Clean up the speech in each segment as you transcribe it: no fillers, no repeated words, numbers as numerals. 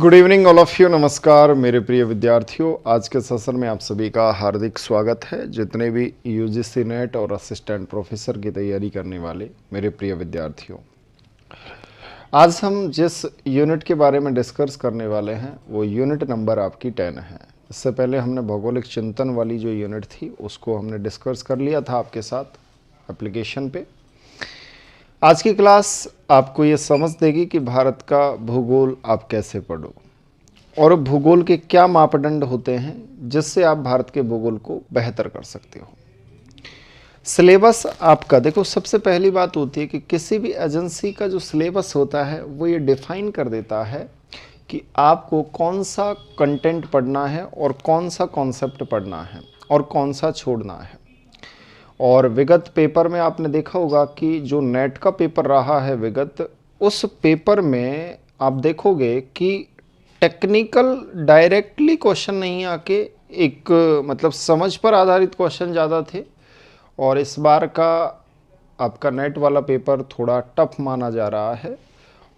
Good evening all of you. नमस्कार मेरे प्रिय विद्यार्थियों, आज के सेशन में आप सभी का हार्दिक स्वागत है। जितने भी यूजीसी नेट और असिस्टेंट प्रोफेसर की तैयारी करने वाले मेरे प्रिय विद्यार्थियों, आज हम जिस यूनिट के बारे में डिस्कस करने वाले हैं वो यूनिट नंबर आपकी 10 है। इससे पहले हमने भौगोलिक चिंतन वाली जो यूनिट थी उसको हमने डिस्कस कर लिया था आपके साथ एप्लीकेशन पे। आज की क्लास आपको ये समझ देगी कि भारत का भूगोल आप कैसे पढ़ो और भूगोल के क्या मापदंड होते हैं जिससे आप भारत के भूगोल को बेहतर कर सकते हो। सिलेबस आपका देखो, सबसे पहली बात होती है कि किसी भी एजेंसी का जो सिलेबस होता है वो ये डिफाइन कर देता है कि आपको कौन सा कंटेंट पढ़ना है और कौन सा कॉन्सेप्ट पढ़ना है और कौन सा छोड़ना है। और विगत पेपर में आपने देखा होगा कि जो नेट का पेपर रहा है विगत, उस पेपर में आप देखोगे कि टेक्निकल डायरेक्टली क्वेश्चन नहीं आके एक मतलब समझ पर आधारित क्वेश्चन ज़्यादा थे। और इस बार का आपका नेट वाला पेपर थोड़ा टफ माना जा रहा है।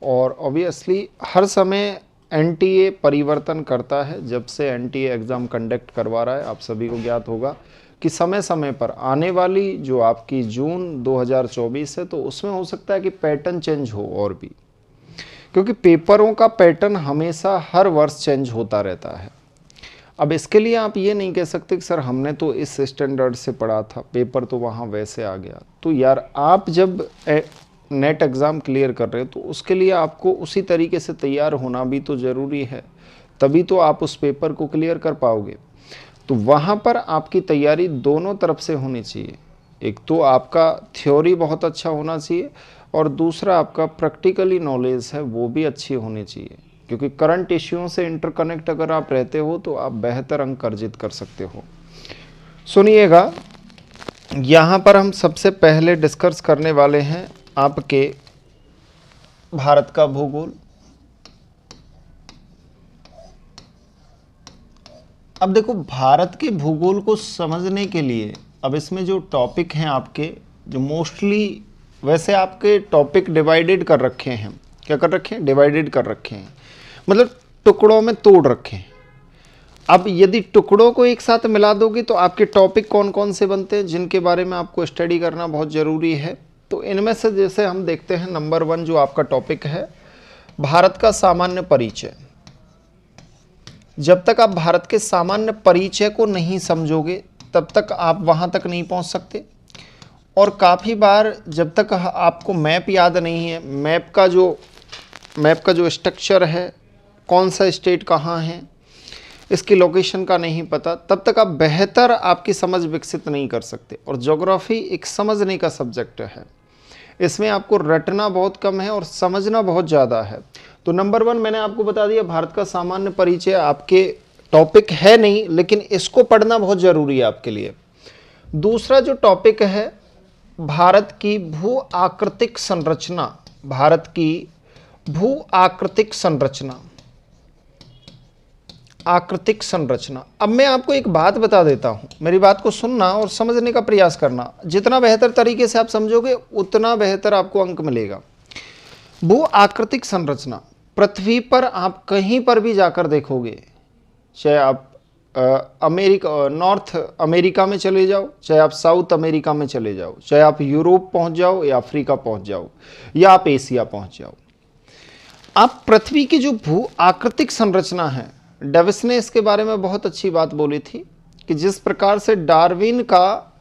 और ऑब्वियसली हर समय एनटीए परिवर्तन करता है। जब से एनटीए एग्ज़ाम कंडक्ट करवा रहा है, आप सभी को ज्ञात होगा कि समय समय पर आने वाली जो आपकी जून 2024 है तो उसमें हो सकता है कि पैटर्न चेंज हो, और भी क्योंकि पेपरों का पैटर्न हमेशा हर वर्ष चेंज होता रहता है। अब इसके लिए आप ये नहीं कह सकते कि सर हमने तो इस स्टैंडर्ड से पढ़ा था, पेपर तो वहाँ वैसे आ गया। तो यार आप जब नेट एग्ज़ाम क्लियर कर रहे हो तो उसके लिए आपको उसी तरीके से तैयार होना भी तो ज़रूरी है, तभी तो आप उस पेपर को क्लियर कर पाओगे। तो वहाँ पर आपकी तैयारी दोनों तरफ से होनी चाहिए। एक तो आपका थ्योरी बहुत अच्छा होना चाहिए और दूसरा आपका प्रैक्टिकली नॉलेज है वो भी अच्छी होनी चाहिए, क्योंकि करंट इश्यूओं से इंटरकनेक्ट अगर आप रहते हो तो आप बेहतर अंक अर्जित कर सकते हो। सुनिएगा, यहाँ पर हम सबसे पहले डिस्कस करने वाले हैं आपके भारत का भूगोल। अब देखो, भारत के भूगोल को समझने के लिए अब इसमें जो टॉपिक हैं आपके, जो मोस्टली वैसे आपके टॉपिक डिवाइडेड कर रखे हैं। क्या कर रखे हैं? डिवाइडेड कर रखे हैं, मतलब टुकड़ों में तोड़ रखे हैं। अब यदि टुकड़ों को एक साथ मिला दोगे तो आपके टॉपिक कौन कौन से बनते हैं जिनके बारे में आपको स्टडी करना बहुत ज़रूरी है। तो इनमें से जैसे हम देखते हैं, नंबर 1 जो आपका टॉपिक है, भारत का सामान्य परिचय। जब तक आप भारत के सामान्य परिचय को नहीं समझोगे तब तक आप वहाँ तक नहीं पहुँच सकते। और काफ़ी बार जब तक आपको मैप याद नहीं है, मैप का जो स्ट्रक्चर है, कौन सा स्टेट कहाँ है, इसकी लोकेशन का नहीं पता, तब तक आप बेहतर आपकी समझ विकसित नहीं कर सकते। और ज्योग्राफी एक समझने का सब्जेक्ट है, इसमें आपको रटना बहुत कम है और समझना बहुत ज़्यादा है। तो नंबर 1 मैंने आपको बता दिया, भारत का सामान्य परिचय आपके टॉपिक है नहीं, लेकिन इसको पढ़ना बहुत ज़रूरी है आपके लिए। दूसरा जो टॉपिक है, भारत की भू आकृतिक संरचना। भारत की भू आकृतिक संरचना, आकृतिक संरचना। अब मैं आपको एक बात बता देता हूं, मेरी बात को सुनना और समझने का प्रयास करना। जितना बेहतर तरीके से आप समझोगे उतना बेहतर आपको अंक मिलेगा। भू आकृतिक संरचना, पृथ्वी पर आप कहीं पर भी जाकर देखोगे, चाहे आप नॉर्थ अमेरिका में चले जाओ, चाहे आप साउथ अमेरिका में चले जाओ, चाहे आप यूरोप पहुंच जाओ या अफ्रीका पहुंच जाओ या आप एशिया पहुंच जाओ, आप पृथ्वी की जो भू आकृतिक संरचना है, डेविस ने इसके बारे में बहुत अच्छी बात बोली थी कि जिस प्रकार से डार्विन का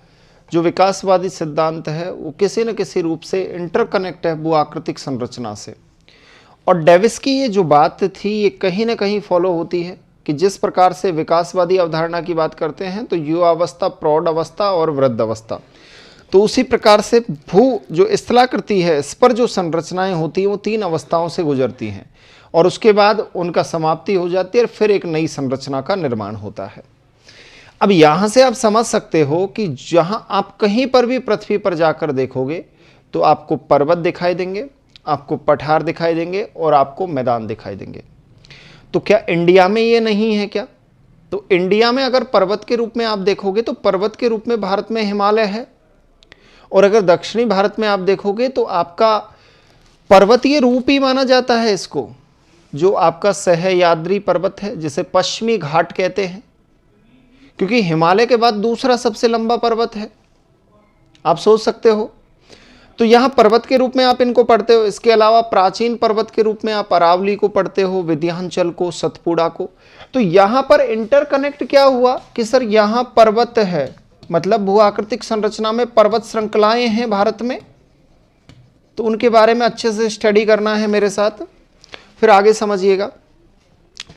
जो विकासवादी सिद्धांत है वो किसी न किसी रूप से इंटरकनेक्ट है भू आकृतिक संरचना से। और डेविस की ये जो बात थी ये कहीं ना कहीं फॉलो होती है कि जिस प्रकार से विकासवादी अवधारणा की बात करते हैं तो युवावस्था, प्रौढ़ अवस्था और वृद्ध अवस्था, तो उसी प्रकार से भू जो स्थलाकृति है, इस पर जो संरचनाएं होती हैं वो 3 अवस्थाओं से गुजरती हैं और उसके बाद उनका समाप्ति हो जाती है और फिर एक नई संरचना का निर्माण होता है। अब यहाँ से आप समझ सकते हो कि जहाँ आप कहीं पर भी पृथ्वी पर जाकर देखोगे तो आपको पर्वत दिखाई देंगे, आपको पठार दिखाई देंगे और आपको मैदान दिखाई देंगे। तो क्या इंडिया में ये नहीं है क्या? तो इंडिया में अगर पर्वत के रूप में आप देखोगे तो पर्वत के रूप में भारत में हिमालय है, और अगर दक्षिणी भारत में आप देखोगे तो आपका पर्वतीय रूप ही माना जाता है इसको। जो आपका सह्याद्री पर्वत है, जिसे पश्चिमी घाट कहते हैं, क्योंकि हिमालय के बाद दूसरा सबसे लंबा पर्वत है, आप सोच सकते हो। तो यहाँ पर्वत के रूप में आप इनको पढ़ते हो। इसके अलावा प्राचीन पर्वत के रूप में आप अरावली को पढ़ते हो, विंध्याचल को, सतपुड़ा को। तो यहाँ पर इंटरकनेक्ट क्या हुआ कि सर यहाँ पर्वत है, मतलब भू आकृतिक संरचना में पर्वत श्रृंखलाएं हैं भारत में, तो उनके बारे में अच्छे से स्टडी करना है मेरे साथ। फिर आगे समझिएगा,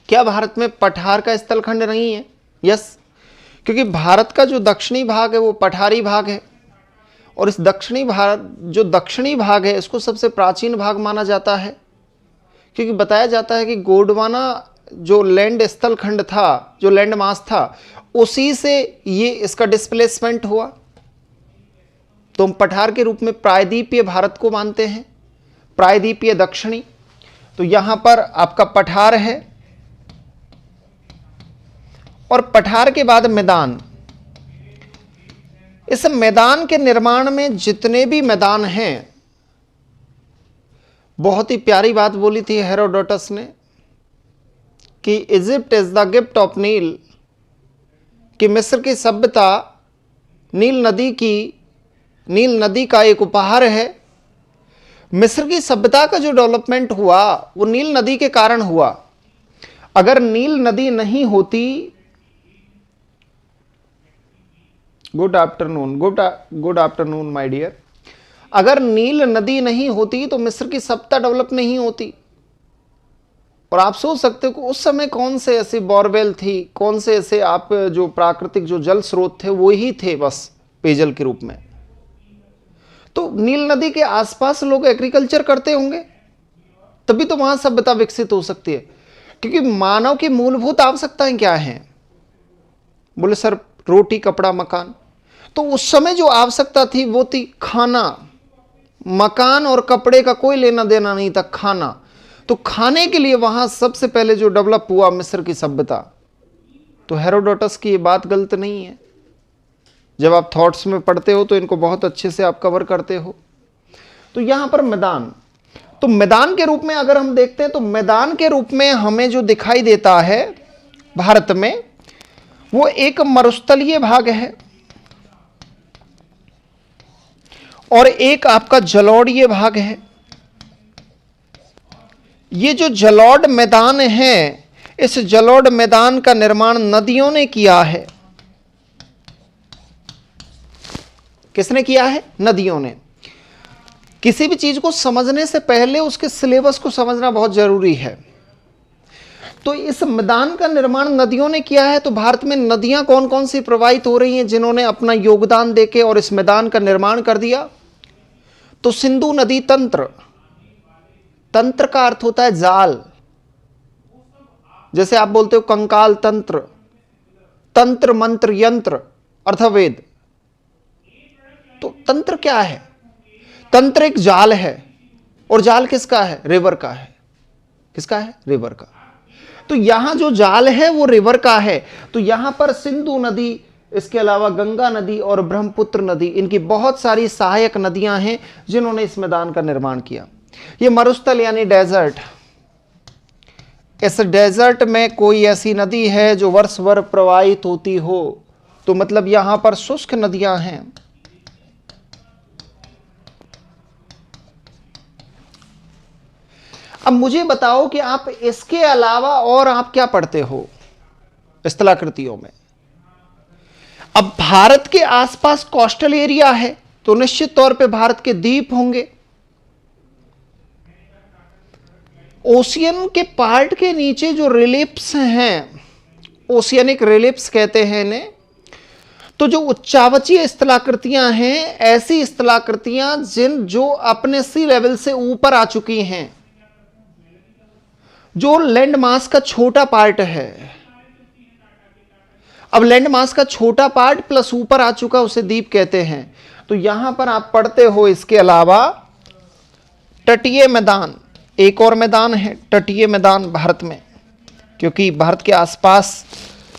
क्या भारत में पठार का स्थलखंड नहीं है? यस, क्योंकि भारत का जो दक्षिणी भाग है वो पठारी भाग है, और इस दक्षिणी भाग है इसको सबसे प्राचीन भाग माना जाता है, क्योंकि बताया जाता है कि गोंडवाना जो लैंड स्थलखंड था, जो लैंड मास था, उसी से ये इसका डिस्प्लेसमेंट हुआ। तो हम पठार के रूप में प्रायद्वीपीय भारत को मानते हैं, प्रायद्वीपीय दक्षिणी। तो यहां पर आपका पठार है, और पठार के बाद मैदान। इस मैदान के निर्माण में जितने भी मैदान हैं, बहुत ही प्यारी बात बोली थी हेरोडोटस ने कि Egypt is the gift of Nile, कि मिस्र की सभ्यता नील नदी का एक उपहार है। मिस्र की सभ्यता का जो डेवलपमेंट हुआ वो नील नदी के कारण हुआ। अगर नील नदी नहीं होती, गुड आफ्टरनून माय डियर, अगर नील नदी नहीं होती तो मिस्र की सभ्यता डेवलप नहीं होती। और आप सोच सकते हो कि उस समय कौन से ऐसे बोरवेल थी, कौन से ऐसे आप जो प्राकृतिक जो जल स्रोत थे वो ही थे बस पेयजल के रूप में। तो नील नदी के आसपास लोग एग्रीकल्चर करते होंगे, तभी तो वहां सभ्यता विकसित हो सकती है। क्योंकि मानव की मूलभूत आवश्यकताएं क्या हैं? बोले सर रोटी, कपड़ा, मकान। तो उस समय जो आवश्यकता थी वो थी खाना। मकान और कपड़े का कोई लेना देना नहीं था, खाना। तो खाने के लिए वहां सबसे पहले जो डेवलप हुआ मिस्र की सभ्यता। तो हेरोडोटस की ये बात गलत नहीं है। जब आप थॉट्स में पढ़ते हो तो इनको बहुत अच्छे से आप कवर करते हो। तो यहां पर मैदान, तो मैदान के रूप में अगर हम देखते हैं तो मैदान के रूप में हमें जो दिखाई देता है भारत में, वो एक मरुस्थलीय भाग है और एक आपका जलोढ़ीय भाग है। ये जो जलोढ़ मैदान है, इस जलोढ़ मैदान का निर्माण नदियों ने किया है। किसने किया है? नदियों ने। किसी भी चीज को समझने से पहले उसके सिलेबस को समझना बहुत जरूरी है। तो इस मैदान का निर्माण नदियों ने किया है। तो भारत में नदियां कौन कौन सी प्रवाहित हो रही हैं जिन्होंने अपना योगदान देके और इस मैदान का निर्माण कर दिया? तो सिंधु नदी तंत्र, तंत्र का अर्थ होता है जाल। जैसे आप बोलते हो कंकाल तंत्र, तंत्र मंत्र यंत्र अर्थवेद। तो तंत्र क्या है? तंत्र एक जाल है, और जाल किसका है? रिवर का है। किसका है? रिवर का। तो यहां जो जाल है वो रिवर का है। तो यहां पर सिंधु नदी, इसके अलावा गंगा नदी और ब्रह्मपुत्र नदी, इनकी बहुत सारी सहायक नदियां हैं जिन्होंने इस मैदान का निर्माण किया। ये मरुस्थल यानी डेजर्ट, इस डेजर्ट में कोई ऐसी नदी है जो वर्ष भर प्रवाहित होती हो? तो मतलब यहां पर शुष्क नदियां हैं। अब मुझे बताओ कि आप इसके अलावा और आप क्या पढ़ते हो स्थलाकृतियों में? अब भारत के आसपास कोस्टल एरिया है, तो निश्चित तौर पे भारत के द्वीप होंगे। ओशियन के पार्ट के नीचे जो रिलिप्स हैं, ओशियनिक रिलिप्स कहते हैं इन्हें। तो जो उच्चावचीय स्थलाकृतियां हैं, ऐसी स्थलाकृतियां जो अपने सी लेवल से ऊपर आ चुकी हैं, जो लैंड मास का छोटा पार्ट है। अब लैंड मास का छोटा पार्ट प्लस ऊपर आ चुका, उसे द्वीप कहते हैं। तो यहां पर आप पढ़ते हो इसके अलावा तटीय मैदान, एक और मैदान है तटीय मैदान भारत में, क्योंकि भारत के आसपास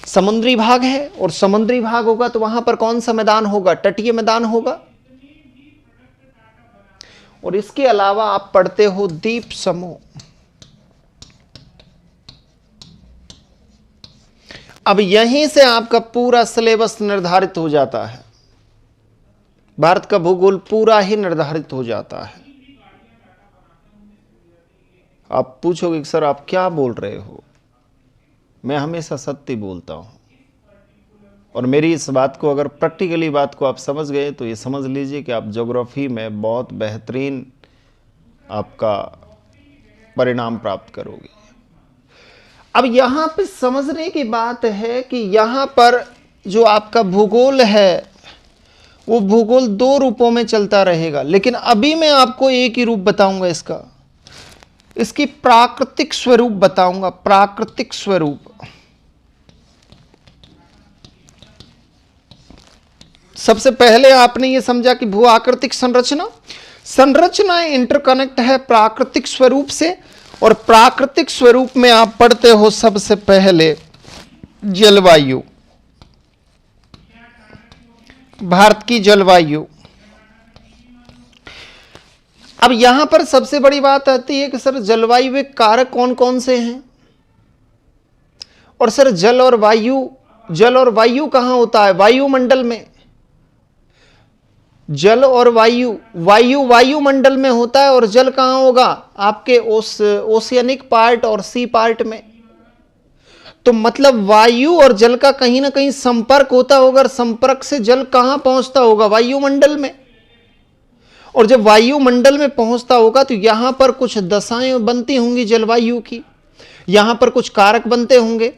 समुद्री भाग है, और समुद्री भाग होगा तो वहां पर कौन सा मैदान होगा? तटीय मैदान होगा। और इसके अलावा आप पढ़ते हो द्वीप समूह। अब यहीं से आपका पूरा सिलेबस निर्धारित हो जाता है, भारत का भूगोल पूरा ही निर्धारित हो जाता है। आप पूछोगे कि सर आप क्या बोल रहे हो? मैं हमेशा सत्य बोलता हूं, और मेरी इस बात को, अगर प्रैक्टिकली बात को आप समझ गए तो ये समझ लीजिए कि आप ज्योग्राफी में बहुत बेहतरीन आपका परिणाम प्राप्त करोगे। अब यहां पे समझने की बात है कि यहां पर जो आपका भूगोल है वो भूगोल दो रूपों में चलता रहेगा, लेकिन अभी मैं आपको एक ही रूप बताऊंगा, इसकी प्राकृतिक स्वरूप बताऊंगा। प्राकृतिक स्वरूप सबसे पहले आपने ये समझा कि भू आकृतिक संरचना इंटरकनेक्ट है प्राकृतिक स्वरूप से, और प्राकृतिक स्वरूप में आप पढ़ते हो सबसे पहले जलवायु, भारत की जलवायु। अब यहां पर सबसे बड़ी बात आती है कि सर जलवायु के कारक कौन कौन से हैं, और सर जल और वायु कहां होता है? वायुमंडल में। जल और वायुमंडल में होता है, और जल कहां होगा? आपके ओशियनिक पार्ट और सी पार्ट में। तो मतलब वायु और जल का कहीं ना कहीं संपर्क होता होगा, और संपर्क से जल कहां पहुंचता होगा? वायुमंडल में। और जब वायुमंडल में पहुंचता होगा तो यहां पर कुछ दशाएं बनती होंगी जलवायु की, यहां पर कुछ कारक बनते होंगे।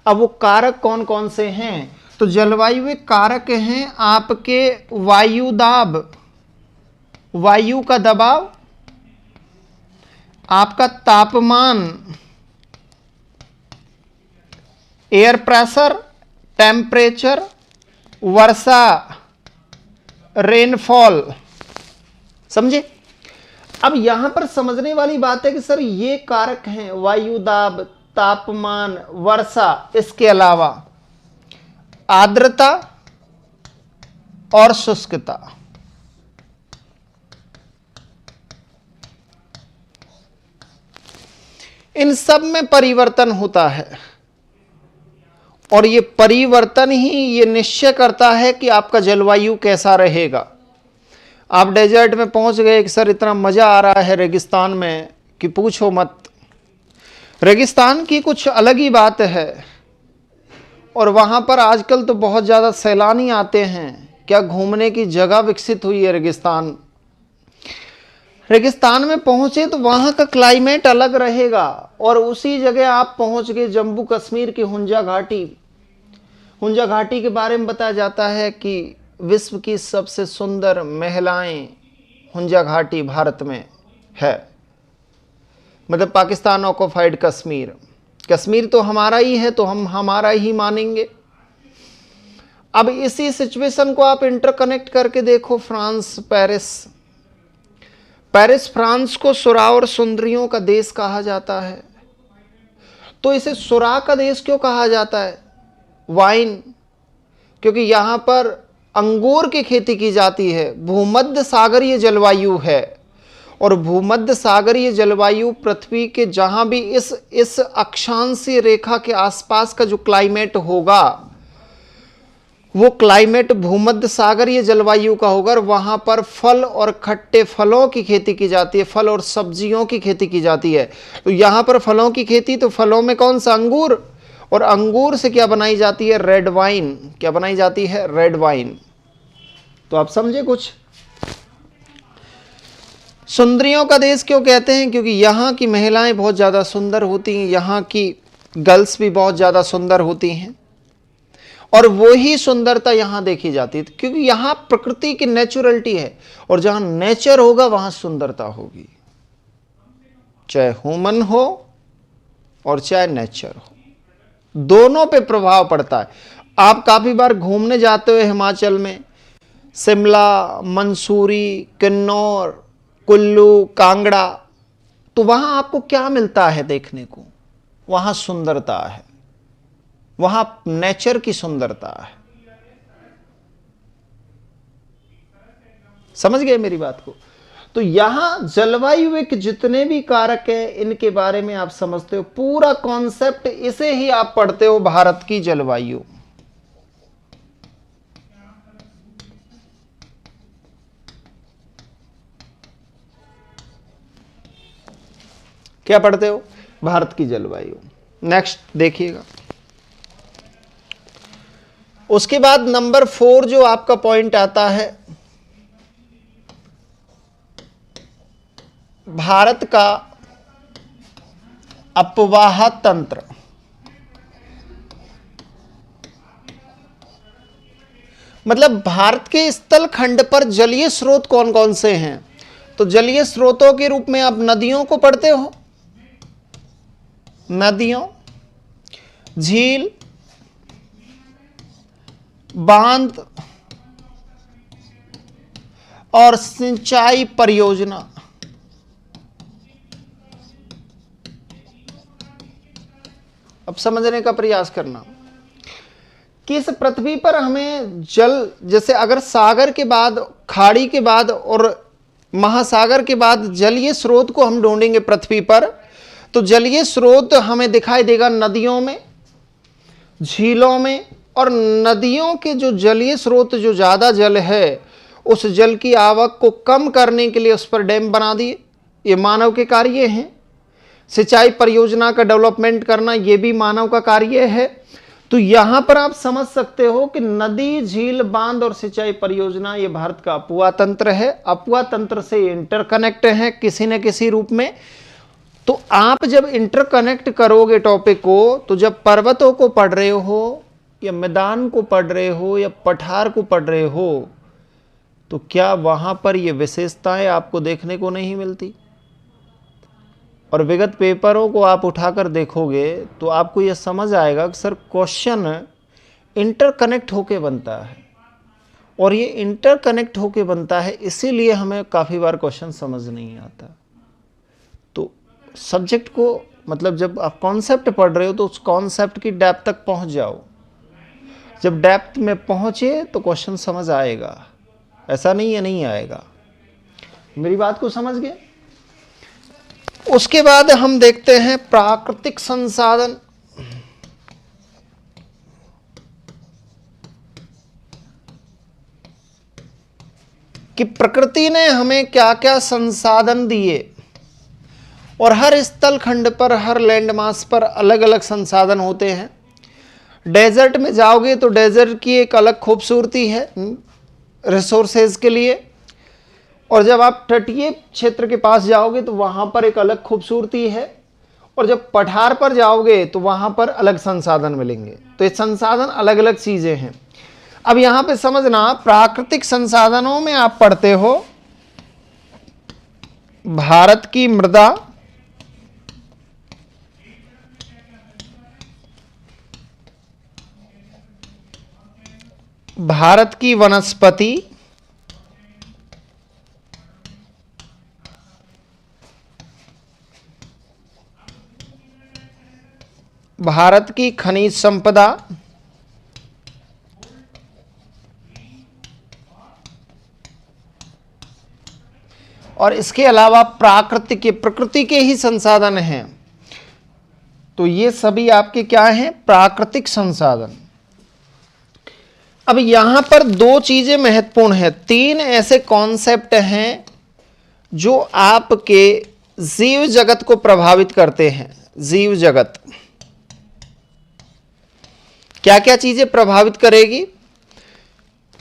अब वो कारक कौन कौन से हैं? तो जलवायु के कारक हैं आपके वायु दाब, वायु का दबाव, आपका तापमान, एयर प्रेशर, टेम्परेचर, वर्षा, रेनफॉल। समझे? अब यहां पर समझने वाली बात है कि सर ये कारक हैं, वायु दाब, तापमान, वर्षा, इसके अलावा आर्द्रता और शुष्कता। इन सब में परिवर्तन होता है, और ये परिवर्तन ही ये निश्चय करता है कि आपका जलवायु कैसा रहेगा। आप डेजर्ट में पहुंच गए कि सर इतना मजा आ रहा है रेगिस्तान में कि पूछो मत। रेगिस्तान की कुछ अलग ही बात है, और वहां पर आजकल तो बहुत ज्यादा सैलानी आते हैं। क्या घूमने की जगह विकसित हुई है रेगिस्तान में पहुंचे तो वहां का क्लाइमेट अलग रहेगा। और उसी जगह आप पहुंच गए जम्मू कश्मीर की हुंजा घाटी के बारे में बताया जाता है कि विश्व की सबसे सुंदर महिलाएं हुंजा घाटी भारत में है। मतलब पाकिस्तान ऑक्युपाइड कश्मीर तो हमारा ही है, तो हम हमारा ही मानेंगे। अब इसी सिचुएशन को आप इंटरकनेक्ट करके देखो। पेरिस फ्रांस को सुरा और सुंदरियों का देश कहा जाता है। तो इसे सुरा का देश क्यों कहा जाता है? वाइन, क्योंकि यहां पर अंगूर की खेती की जाती है। भूमध्य सागरीय जलवायु है, और भूमध्य सागरीय जलवायु पृथ्वी के जहां भी इस अक्षांशीय रेखा के आसपास का जो क्लाइमेट होगा वो क्लाइमेट भूमध्य सागरीय जलवायु का होगा। और वहां पर फल और खट्टे फलों की खेती की जाती है, फल और सब्जियों की खेती की जाती है। तो यहां पर फलों की खेती, तो फलों में कौन सा? अंगूर। और अंगूर से क्या बनाई जाती है? Red wine. क्या बनाई जाती है? Red wine. तो आप समझे कुछ? सुंदरियों का देश क्यों कहते हैं? क्योंकि यहाँ की महिलाएं बहुत ज़्यादा सुंदर होती हैं, यहाँ की गर्ल्स भी बहुत ज़्यादा सुंदर होती हैं, और वही सुंदरता यहाँ देखी जाती है। क्योंकि यहाँ प्रकृति की नेचुरलिटी है, और जहाँ नेचर होगा वहाँ सुंदरता होगी, चाहे ह्यूमन हो और चाहे नेचर हो, दोनों पे प्रभाव पड़ता है। आप काफ़ी बार घूमने जाते हो हिमाचल में, शिमला, मंसूरी, किन्नौर, कुल्लू, कांगड़ा, तो वहां आपको क्या मिलता है देखने को? वहां सुंदरता है, वहां नेचर की सुंदरता है। समझ गए मेरी बात को? तो यहां जलवायु के जितने भी कारक है इनके बारे में आप समझते हो, पूरा कॉन्सेप्ट इसे ही आप पढ़ते हो, भारत की जलवायु। क्या पढ़ते हो? भारत की जलवायु। नेक्स्ट देखिएगा, उसके बाद नंबर 4 जो आपका पॉइंट आता है, भारत का अपवाह तंत्र। मतलब भारत के स्थल खंड पर जलीय स्रोत कौन कौन से हैं? तो जलीय स्रोतों के रूप में आप नदियों को पढ़ते हो, नदियों, झील, बांध और सिंचाई परियोजना। अब समझने का प्रयास करना कि इस पृथ्वी पर हमें जल, जैसे अगर सागर के बाद, खाड़ी के बाद और महासागर के बाद जलीय स्रोत को हम ढूंढेंगे पृथ्वी पर, तो जलीय स्रोत हमें दिखाई देगा नदियों में, झीलों में। और नदियों के जो जलीय स्रोत, जो ज़्यादा जल है, उस जल की आवक को कम करने के लिए उस पर डैम बना दिए, ये मानव के कार्य हैं। सिंचाई परियोजना का डेवलपमेंट करना, ये भी मानव का कार्य है। तो यहां पर आप समझ सकते हो कि नदी, झील, बांध और सिंचाई परियोजना ये भारत का अपवा तंत्र है। अपवा तंत्र से इंटरकनेक्ट है किसी न किसी रूप में। तो आप जब इंटरकनेक्ट करोगे टॉपिक को, तो जब पर्वतों को पढ़ रहे हो या मैदान को पढ़ रहे हो या पठार को पढ़ रहे हो, तो क्या वहां पर ये विशेषताएं आपको देखने को नहीं मिलती? और विगत पेपरों को आप उठाकर देखोगे तो आपको यह समझ आएगा कि सर क्वेश्चन इंटरकनेक्ट होके बनता है, और ये इंटरकनेक्ट होके बनता है, इसीलिए हमें काफ़ी बार क्वेश्चन समझ नहीं आता। तो सब्जेक्ट को, मतलब जब आप कॉन्सेप्ट पढ़ रहे हो तो उस कॉन्सेप्ट की डेप्थ तक पहुंच जाओ। जब डेप्थ में पहुंचे तो क्वेश्चन समझ आएगा, ऐसा नहीं है नहीं आएगा। मेरी बात को समझ गए? उसके बाद हम देखते हैं प्राकृतिक संसाधन। कि प्रकृति ने हमें क्या क्या संसाधन दिए, और हर स्थल खंड पर, हर लैंड मास पर अलग अलग संसाधन होते हैं। डेजर्ट में जाओगे तो डेजर्ट की एक अलग खूबसूरती है रिसोर्सेज के लिए, और जब आप तटीय क्षेत्र के पास जाओगे तो वहां पर एक अलग खूबसूरती है, और जब पठार पर जाओगे तो वहां पर अलग संसाधन मिलेंगे। तो ये संसाधन अलग अलग चीजें हैं। अब यहां पे समझना, प्राकृतिक संसाधनों में आप पढ़ते हो भारत की मृदा, भारत की वनस्पति, भारत की खनिज संपदा, और इसके अलावा प्राकृतिक, प्रकृति के ही संसाधन हैं। तो ये सभी आपके क्या हैं? प्राकृतिक संसाधन। अब यहां पर दो चीजें महत्वपूर्ण हैं, तीन ऐसे कॉन्सेप्ट हैं जो आपके जीव जगत को प्रभावित करते हैं। जीव जगत क्या क्या चीजें प्रभावित करेगी?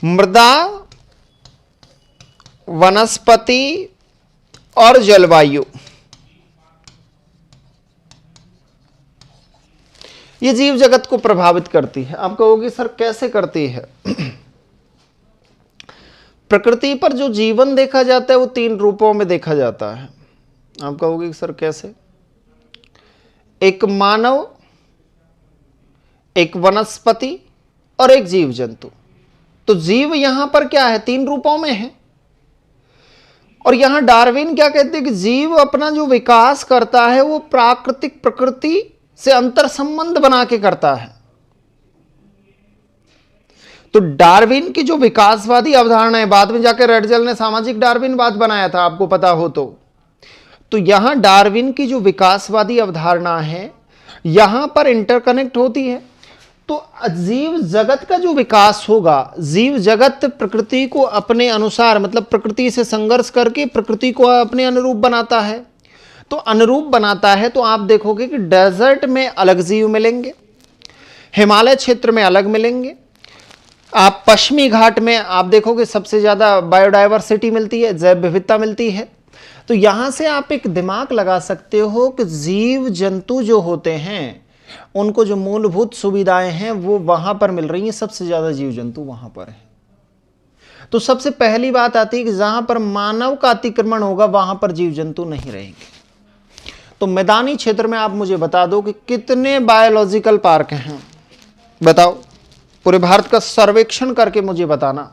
मृदा, वनस्पति और जलवायु। ये जीव जगत को प्रभावित करती है। आप कहोगे सर कैसे करती है? प्रकृति पर जो जीवन देखा जाता है वो तीन रूपों में देखा जाता है। आप कहोगे सर कैसे? एक मानव, एक वनस्पति और एक जीव जंतु। तो जीव यहां पर क्या है? तीन रूपों में है। और यहां डार्विन क्या कहते हैं कि जीव अपना जो विकास करता है वो प्राकृतिक, प्रकृति से अंतर संबंध बना के करता है। तो डार्विन की जो विकासवादी अवधारणा है, बाद में जाकर रटजल ने सामाजिक डार्विनवाद बनाया था, आपको पता हो तो यहां डार्विन की जो विकासवादी अवधारणा है यहां पर इंटरकनेक्ट होती है। तो जीव जगत का जो विकास होगा, जीव जगत प्रकृति को अपने अनुसार, मतलब प्रकृति से संघर्ष करके प्रकृति को अपने अनुरूप बनाता है। तो अनुरूप बनाता है तो आप देखोगे कि डेजर्ट में अलग जीव मिलेंगे, हिमालय क्षेत्र में अलग मिलेंगे, आप पश्चिमी घाट में आप देखोगे सबसे ज्यादा बायोडायवर्सिटी मिलती है, जैव विविधता मिलती है। तो यहां से आप एक दिमाग लगा सकते हो कि जीव जंतु जो होते हैं उनको जो मूलभूत सुविधाएं हैं वो वहां पर मिल रही हैं, सबसे ज्यादा जीव जंतु वहां पर है। तो सबसे पहली बात आती है कि जहां पर मानव का अतिक्रमण होगा वहां पर जीव जंतु नहीं रहेंगे। तो मैदानी क्षेत्र में आप मुझे बता दो कि कितने बायोलॉजिकल पार्क हैं, बताओ, पूरे भारत का सर्वेक्षण करके मुझे बताना।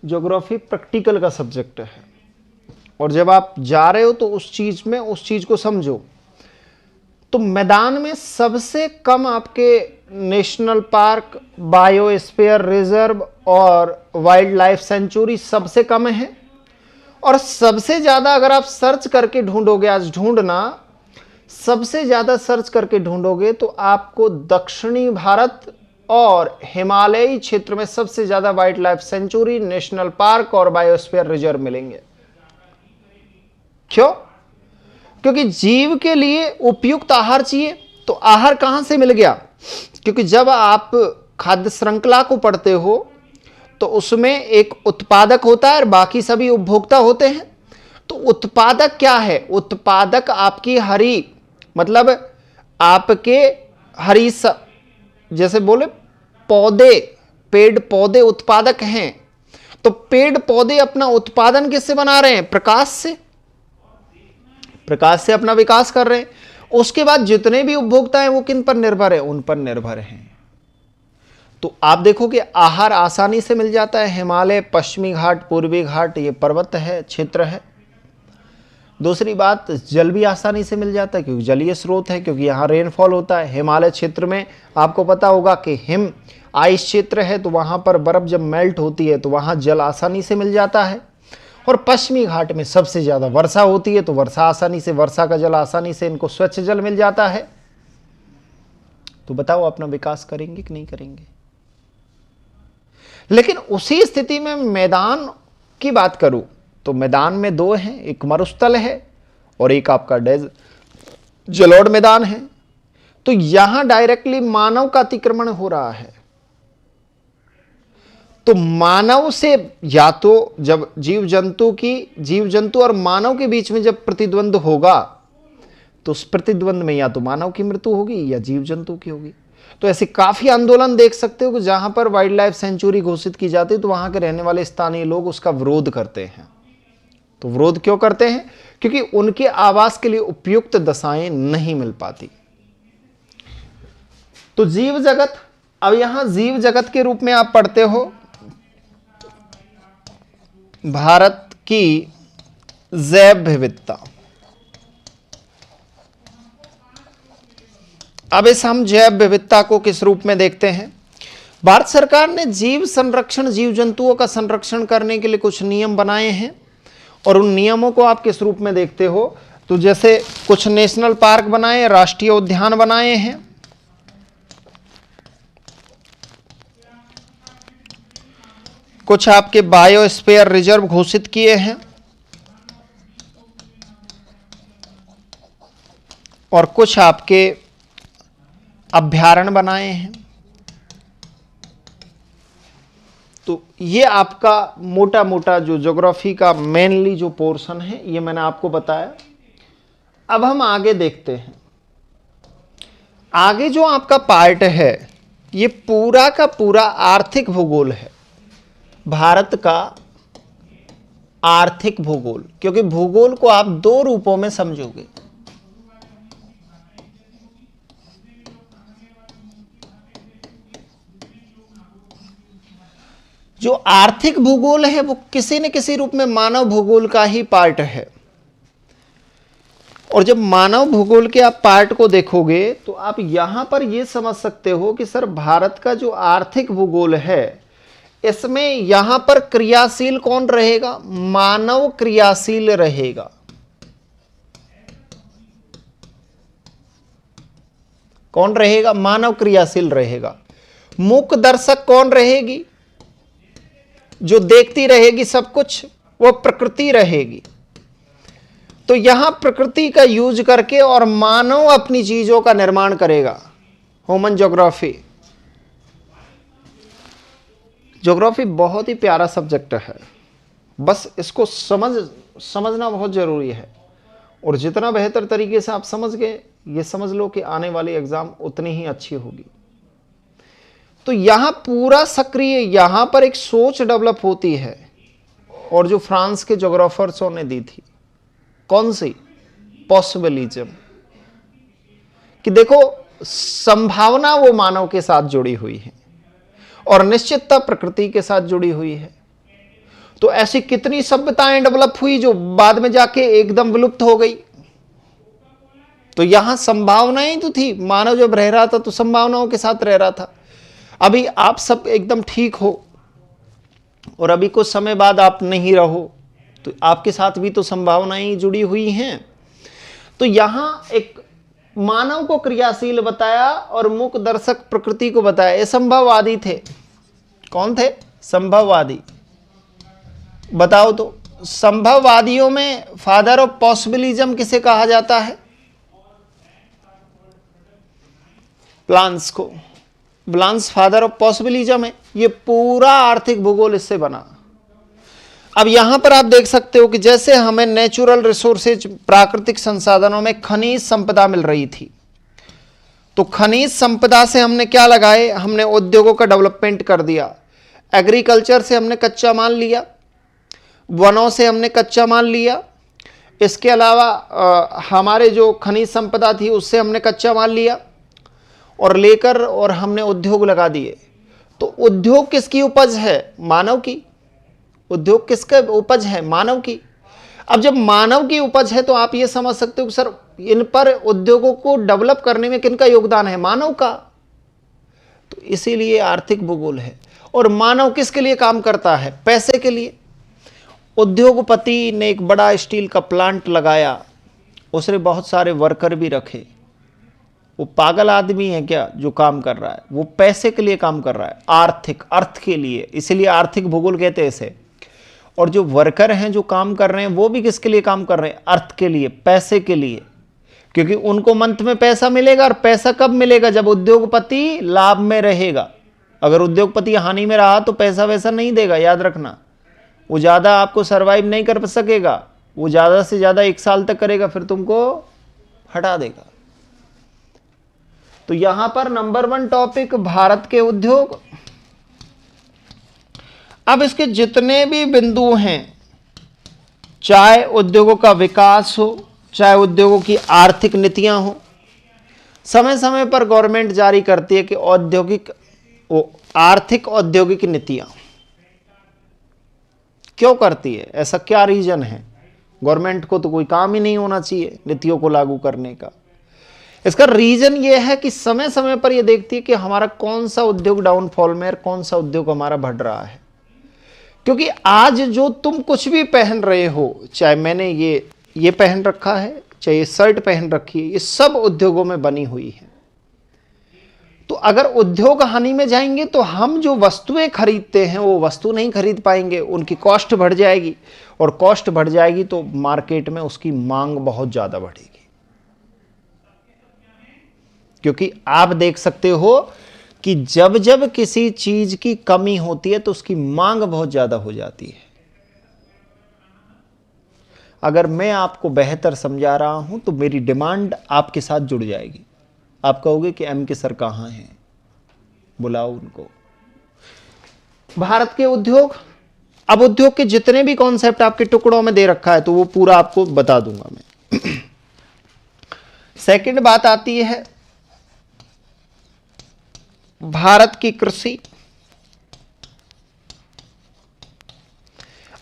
ज्योग्राफी प्रैक्टिकल का सब्जेक्ट है और जब आप जा रहे हो तो उस चीज को समझो। तो मैदान में सबसे कम आपके नेशनल पार्क, बायोस्फीयर रिजर्व और वाइल्ड लाइफ सेंचुरी सबसे कम है। और सबसे ज्यादा अगर आप सर्च करके ढूंढोगे, आज ढूंढना, सबसे ज्यादा सर्च करके ढूंढोगे तो आपको दक्षिणी भारत और हिमालयी क्षेत्र में सबसे ज्यादा wild life sanctuary, national park और बायोस्फीयर रिजर्व मिलेंगे। क्यों? क्योंकि जीव के लिए उपयुक्त आहार चाहिए। तो आहार कहां से मिल गया? क्योंकि जब आप खाद्य श्रृंखला को पढ़ते हो तो उसमें एक उत्पादक होता है और बाकी सभी उपभोक्ता होते हैं। तो उत्पादक क्या है? उत्पादक आपकी हरी, मतलब आपके हरी जैसे बोले पौधे, पेड़ पौधे उत्पादक हैं। तो पेड़ पौधे अपना उत्पादन किससे बना रहे हैं? प्रकाश से। प्रकाश से अपना विकास कर रहे हैं। उसके बाद जितने भी उपभोक्ता हैं वो किन पर निर्भर है? उन पर निर्भर हैं। तो आप देखो कि आहार आसानी से मिल जाता है। हिमालय, पश्चिमी घाट, पूर्वी घाट, ये पर्वत है, क्षेत्र है। दूसरी बात, जल भी आसानी से मिल जाता है क्योंकि जलीय स्रोत है, क्योंकि यहाँ रेनफॉल होता है। हिमालय क्षेत्र में आपको पता होगा कि हिम आइस क्षेत्र है, तो वहाँ पर बर्फ जब मेल्ट होती है तो वहाँ जल आसानी से मिल जाता है। और पश्चिमी घाट में सबसे ज़्यादा वर्षा होती है, तो वर्षा का जल आसानी से इनको स्वच्छ जल मिल जाता है। तो बताओ अपना विकास करेंगे कि नहीं करेंगे? लेकिन उसी स्थिति में मैदान की बात करूं तो मैदान में दो हैं, एक मरुस्थल है और एक आपका जलोढ़ मैदान है। तो यहां डायरेक्टली मानव का अतिक्रमण हो रहा है। तो मानव से, या तो जब जीव जंतु और मानव के बीच में जब प्रतिद्वंद होगा तो उस प्रतिद्वंद में या तो मानव की मृत्यु होगी या जीव जंतु की होगी। तो ऐसे काफी आंदोलन देख सकते हो कि जहां पर वाइल्ड लाइफ सेंचुरी घोषित की जाती है तो वहां के रहने वाले स्थानीय लोग उसका विरोध करते हैं। तो विरोध क्यों करते हैं? क्योंकि उनके आवास के लिए उपयुक्त दशाएं नहीं मिल पाती। तो जीव जगत, अब यहां जीव जगत के रूप में आप पढ़ते हो भारत की जैव विविधता। अब इस हम जैव विविधता को किस रूप में देखते हैं? भारत सरकार ने जीव संरक्षण, जीव जंतुओं का संरक्षण करने के लिए कुछ नियम बनाए हैं और उन नियमों को आप किस रूप में देखते हो? तो जैसे कुछ नेशनल पार्क बनाए, राष्ट्रीय उद्यान बनाए हैं, कुछ आपके बायोस्फीयर रिजर्व घोषित किए हैं और कुछ आपके अभ्यारण्य बनाए हैं। तो ये आपका मोटा मोटा जो ज्योग्राफी का मेनली जो पोर्शन है ये मैंने आपको बताया। अब हम आगे देखते हैं। आगे जो आपका पार्ट है ये पूरा का पूरा आर्थिक भूगोल है, भारत का आर्थिक भूगोल। क्योंकि भूगोल को आप दो रूपों में समझोगे। जो आर्थिक भूगोल है वो किसी न किसी रूप में मानव भूगोल का ही पार्ट है। और जब मानव भूगोल के आप पार्ट को देखोगे तो आप यहां पर यह समझ सकते हो कि सर भारत का जो आर्थिक भूगोल है इसमें यहां पर क्रियाशील कौन रहेगा? मानव क्रियाशील रहेगा। कौन रहेगा? मानव क्रियाशील रहेगा। मूक दर्शक कौन रहेगी? जो देखती रहेगी सब कुछ, वो प्रकृति रहेगी। तो यहां प्रकृति का यूज करके और मानव अपनी चीजों का निर्माण करेगा। Human geography. ज्योग्राफी बहुत ही प्यारा सब्जेक्ट है, बस इसको समझना बहुत जरूरी है। और जितना बेहतर तरीके से आप समझ गए, ये समझ लो कि आने वाली एग्जाम उतनी ही अच्छी होगी। तो यहां पूरा सक्रिय, यहां पर एक सोच डेवलप होती है, और जो फ्रांस के ज्योग्राफर्सों ने दी थी, कौन सी? पॉसिबिलिज्म। कि देखो संभावना वो मानव के साथ जुड़ी हुई है और निश्चितता प्रकृति के साथ जुड़ी हुई है। तो ऐसी कितनी सभ्यताएं डेवलप हुई जो बाद में जाके एकदम विलुप्त हो गई। तो यहां संभावनाएं तो थी, मानव जब रह रहा था तो संभावनाओं के साथ रह रहा था। अभी आप सब एकदम ठीक हो और अभी कुछ समय बाद आप नहीं रहो, तो आपके साथ भी तो संभावनाएं जुड़ी हुई हैं। तो यहां एक मानव को क्रियाशील बताया और मूक दर्शक प्रकृति को बताया। ये संभववादी थे। कौन थे? संभववादी। बताओ तो, संभववादियों में फादर ऑफ पॉसिबिलिज्म किसे कहा जाता है? ब्लांस को। ब्लांस फादर ऑफ पॉसिबिलिज्म है। ये पूरा आर्थिक भूगोल इससे बना। अब यहां पर आप देख सकते हो कि जैसे हमें नेचुरल रिसोर्सेज, प्राकृतिक संसाधनों में खनिज संपदा मिल रही थी, तो खनिज संपदा से हमने क्या लगाए? हमने उद्योगों का डेवलपमेंट कर दिया। एग्रीकल्चर से हमने कच्चा माल लिया, वनों से हमने कच्चा माल लिया, इसके अलावा हमारे जो खनिज संपदा थी उससे हमने कच्चा माल लिया और लेकर और हमने उद्योग लगा दिए। तो उद्योग किसकी उपज है? मानव की। उद्योग किसका उपज है? मानव की। अब जब मानव की उपज है तो आप ये समझ सकते हो कि सर इन पर उद्योगों को डेवलप करने में किनका योगदान है? मानव का। तो इसीलिए आर्थिक भूगोल है। और मानव किसके लिए काम करता है? पैसे के लिए। उद्योगपति ने एक बड़ा स्टील का प्लांट लगाया, उसने बहुत सारे वर्कर भी रखे। वो पागल आदमी है क्या जो काम कर रहा है? वो पैसे के लिए काम कर रहा है, आर्थिक, अर्थ के लिए। इसीलिए आर्थिक भूगोल कहते हैं इसे। और जो वर्कर हैं जो काम कर रहे हैं वो भी किसके लिए काम कर रहे हैं? अर्थ के लिए, पैसे के लिए। क्योंकि उनको मंथ में पैसा मिलेगा। और पैसा कब मिलेगा? जब उद्योगपति लाभ में रहेगा। अगर उद्योगपति हानि में रहा तो पैसा वैसा नहीं देगा, याद रखना। वो ज़्यादा आपको सर्वाइव नहीं कर सकेगा। वो ज़्यादा से ज़्यादा 1 साल तक करेगा, फिर तुमको हटा देगा। तो यहां पर नंबर 1 टॉपिक भारत के उद्योग। अब इसके जितने भी बिंदु हैं, चाहे उद्योगों का विकास हो, चाहे उद्योगों की आर्थिक नीतियां हो, समय समय पर गवर्नमेंट जारी करती है कि आर्थिक औद्योगिक नीतियां। क्यों करती है? ऐसा क्या रीजन है? गवर्नमेंट को तो कोई काम ही नहीं होना चाहिए नीतियों को लागू करने का। इसका रीजन यह है कि समय समय पर यह देखती है कि हमारा कौन सा उद्योग डाउनफॉल में है, कौन सा उद्योग हमारा बढ़ रहा है। क्योंकि आज जो तुम कुछ भी पहन रहे हो, चाहे मैंने ये पहन रखा है, चाहे ये शर्ट पहन रखी है, ये सब उद्योगों में बनी हुई है। तो अगर उद्योग हानि में जाएंगे तो हम जो वस्तुएं खरीदते हैं वो वस्तु नहीं खरीद पाएंगे, उनकी कॉस्ट बढ़ जाएगी। और कॉस्ट बढ़ जाएगी तो मार्केट में उसकी मांग बहुत ज्यादा बढ़ेगी। क्योंकि आप देख सकते हो कि जब जब किसी चीज की कमी होती है तो उसकी मांग बहुत ज्यादा हो जाती है। अगर मैं आपको बेहतर समझा रहा हूं तो मेरी डिमांड आपके साथ जुड़ जाएगी। आप कहोगे कि एम के सर कहां हैं, बुलाओ उनको। भारत के उद्योग। अब उद्योग के जितने भी कॉन्सेप्ट आपके टुकड़ों में दे रखा है तो वो पूरा आपको बता दूंगा मैं। सेकंड बात आती है भारत की कृषि।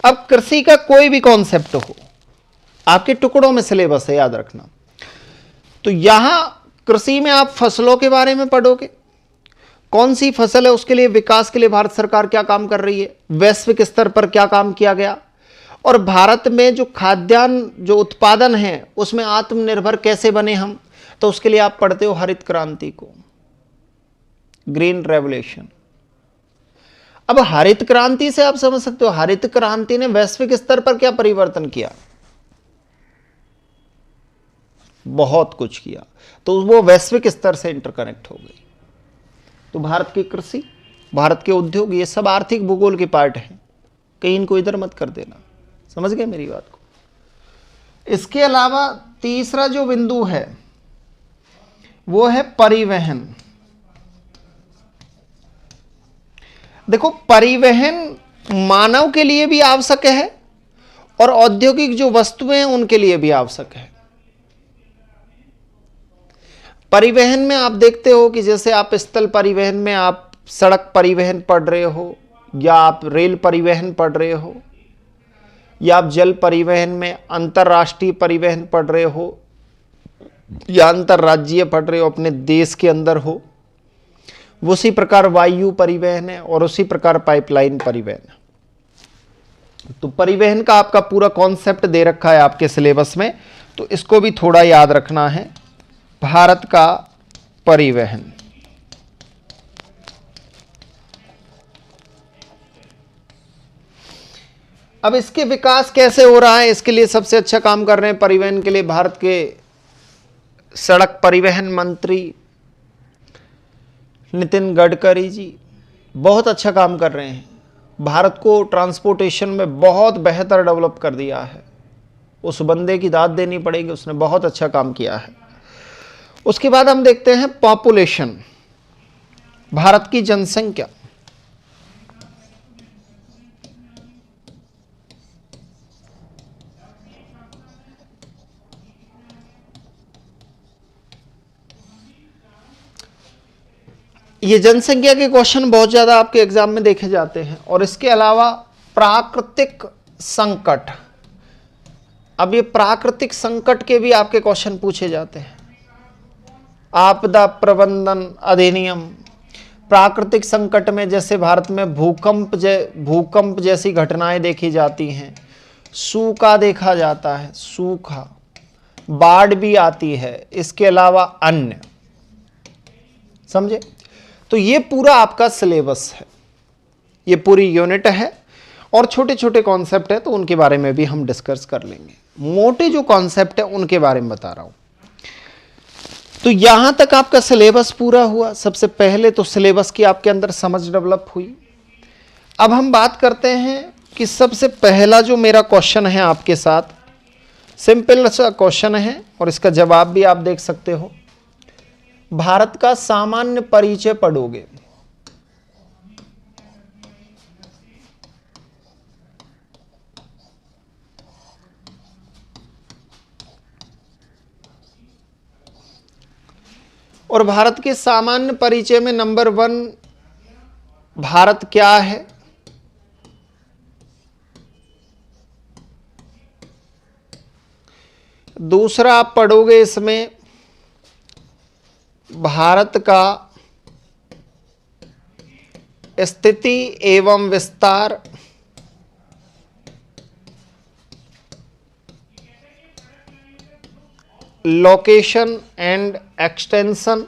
अब कृषि का कोई भी कॉन्सेप्ट हो, आपके टुकड़ों में सिलेबस है, याद रखना। तो यहां कृषि में आप फसलों के बारे में पढ़ोगे, कौन सी फसल है उसके लिए विकास के लिए भारत सरकार क्या काम कर रही है, वैश्विक स्तर पर क्या काम किया गया, और भारत में जो खाद्यान्न जो उत्पादन है उसमें आत्मनिर्भर कैसे बने हम, तो उसके लिए आप पढ़ते हो हरित क्रांति को, ग्रीन रेवोल्यूशन। अब हरित क्रांति से आप समझ सकते हो हरित क्रांति ने वैश्विक स्तर पर क्या परिवर्तन किया, बहुत कुछ किया, तो वो वैश्विक स्तर से इंटरकनेक्ट हो गई। तो भारत की कृषि, भारत के उद्योग, ये सब आर्थिक भूगोल के पार्ट हैं, कहीं इनको इधर मत कर देना, समझ गए मेरी बात को। इसके अलावा तीसरा जो बिंदु है वो है परिवहन। देखो, परिवहन मानव के लिए भी आवश्यक है और औद्योगिक जो वस्तुएं हैं उनके लिए भी आवश्यक है। परिवहन में आप देखते हो कि जैसे आप स्थल परिवहन में आप सड़क परिवहन पढ़ रहे हो, या आप रेल परिवहन पढ़ रहे हो, या आप जल परिवहन में अंतर्राष्ट्रीय परिवहन पढ़ रहे हो, या अंतर्राज्यीय पढ़ रहे हो, अपने देश के अंदर हो, उसी प्रकार वायु परिवहन है और उसी प्रकार पाइपलाइन परिवहन है। तो परिवहन का आपका पूरा कॉन्सेप्ट दे रखा है आपके सिलेबस में, तो इसको भी थोड़ा याद रखना है। भारत का परिवहन, अब इसके विकास कैसे हो रहा है, इसके लिए सबसे अच्छा काम कर रहे हैं परिवहन के लिए भारत के सड़क परिवहन मंत्री नितिन गडकरी जी, बहुत अच्छा काम कर रहे हैं। भारत को ट्रांसपोर्टेशन में बहुत बेहतर डेवलप कर दिया है, उस बंदे की दाद देनी पड़ेगी, उसने बहुत अच्छा काम किया है। उसके बाद हम देखते हैं पॉपुलेशन, भारत की जनसंख्या। ये जनसंख्या के क्वेश्चन बहुत ज्यादा आपके एग्जाम में देखे जाते हैं। और इसके अलावा प्राकृतिक संकट, अब ये प्राकृतिक संकट के भी आपके क्वेश्चन पूछे जाते हैं। आपदा प्रबंधन अधिनियम, प्राकृतिक संकट में जैसे भारत में भूकंप जैसी घटनाएं देखी जाती हैं, सूखा देखा जाता है, सूखा, बाढ़ भी आती है, इसके अलावा अन्य, समझे। तो ये पूरा आपका सिलेबस है, ये पूरी यूनिट है और छोटे छोटे कॉन्सेप्ट है, तो उनके बारे में भी हम डिस्कस कर लेंगे। मोटे जो कॉन्सेप्ट है उनके बारे में बता रहा हूं। तो यहां तक आपका सिलेबस पूरा हुआ। सबसे पहले तो सिलेबस की आपके अंदर समझ डेवलप हुई। अब हम बात करते हैं कि सबसे पहला जो मेरा क्वेश्चन है आपके साथ, सिंपल सा क्वेश्चन है और इसका जवाब भी आप देख सकते हो। भारत का सामान्य परिचय पढ़ोगे, और भारत के सामान्य परिचय में नंबर 1 भारत क्या है, दूसरा आप पढ़ोगे इसमें भारत का स्थिति एवं विस्तार, लोकेशन एंड एक्सटेंशन,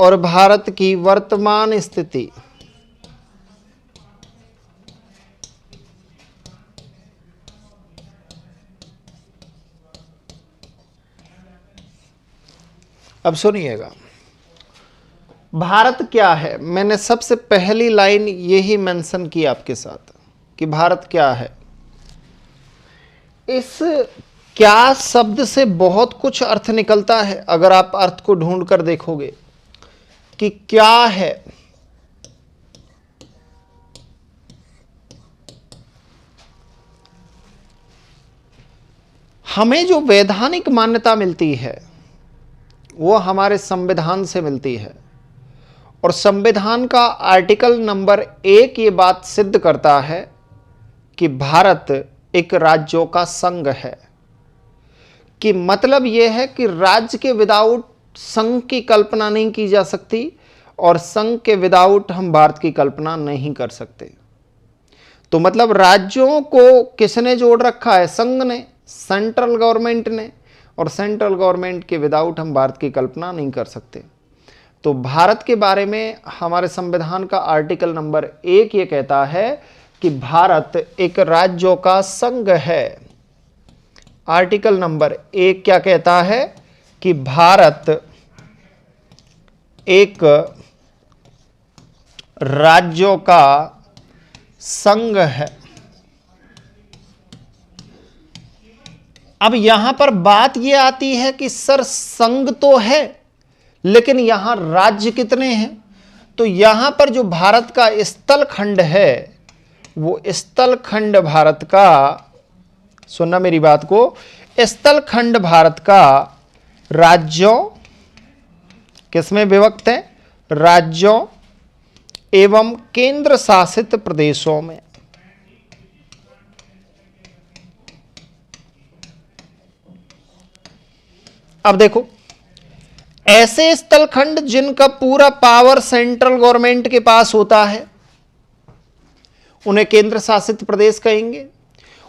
और भारत की वर्तमान स्थिति। अब सुनिएगा, भारत क्या है। मैंने सबसे पहली लाइन यही मेंशन की आपके साथ कि भारत क्या है। इस क्या शब्द से बहुत कुछ अर्थ निकलता है अगर आप अर्थ को ढूंढ कर देखोगे कि क्या है। हमें जो वैधानिक मान्यता मिलती है वो हमारे संविधान से मिलती है, और संविधान का आर्टिकल नंबर 1 ये बात सिद्ध करता है कि भारत एक राज्यों का संघ है। कि मतलब यह है कि राज्य के विदाउट संघ की कल्पना नहीं की जा सकती और संघ के विदाउट हम भारत की कल्पना नहीं कर सकते। तो मतलब राज्यों को किसने जोड़ रखा है? संघ ने, सेंट्रल गवर्नमेंट ने, और सेंट्रल गवर्नमेंट के विदाउट हम भारत की कल्पना नहीं कर सकते। तो भारत के बारे में हमारे संविधान का आर्टिकल नंबर 1 ये कहता है कि भारत एक राज्यों का संघ है। आर्टिकल नंबर 1 क्या कहता है? कि भारत एक राज्यों का संघ है। अब यहां पर बात यह आती है कि सर संघ तो है लेकिन यहां राज्य कितने हैं? तो यहां पर जो भारत का स्थल खंड है वो स्थल खंड भारत का, सुनना मेरी बात को, स्थल खंड भारत का राज्यों, किसमें विभक्त है? राज्यों एवं केंद्र शासित प्रदेशों में। अब देखो, ऐसे स्थलखंड जिनका पूरा पावर सेंट्रल गवर्नमेंट के पास होता है उन्हें केंद्र शासित प्रदेश कहेंगे,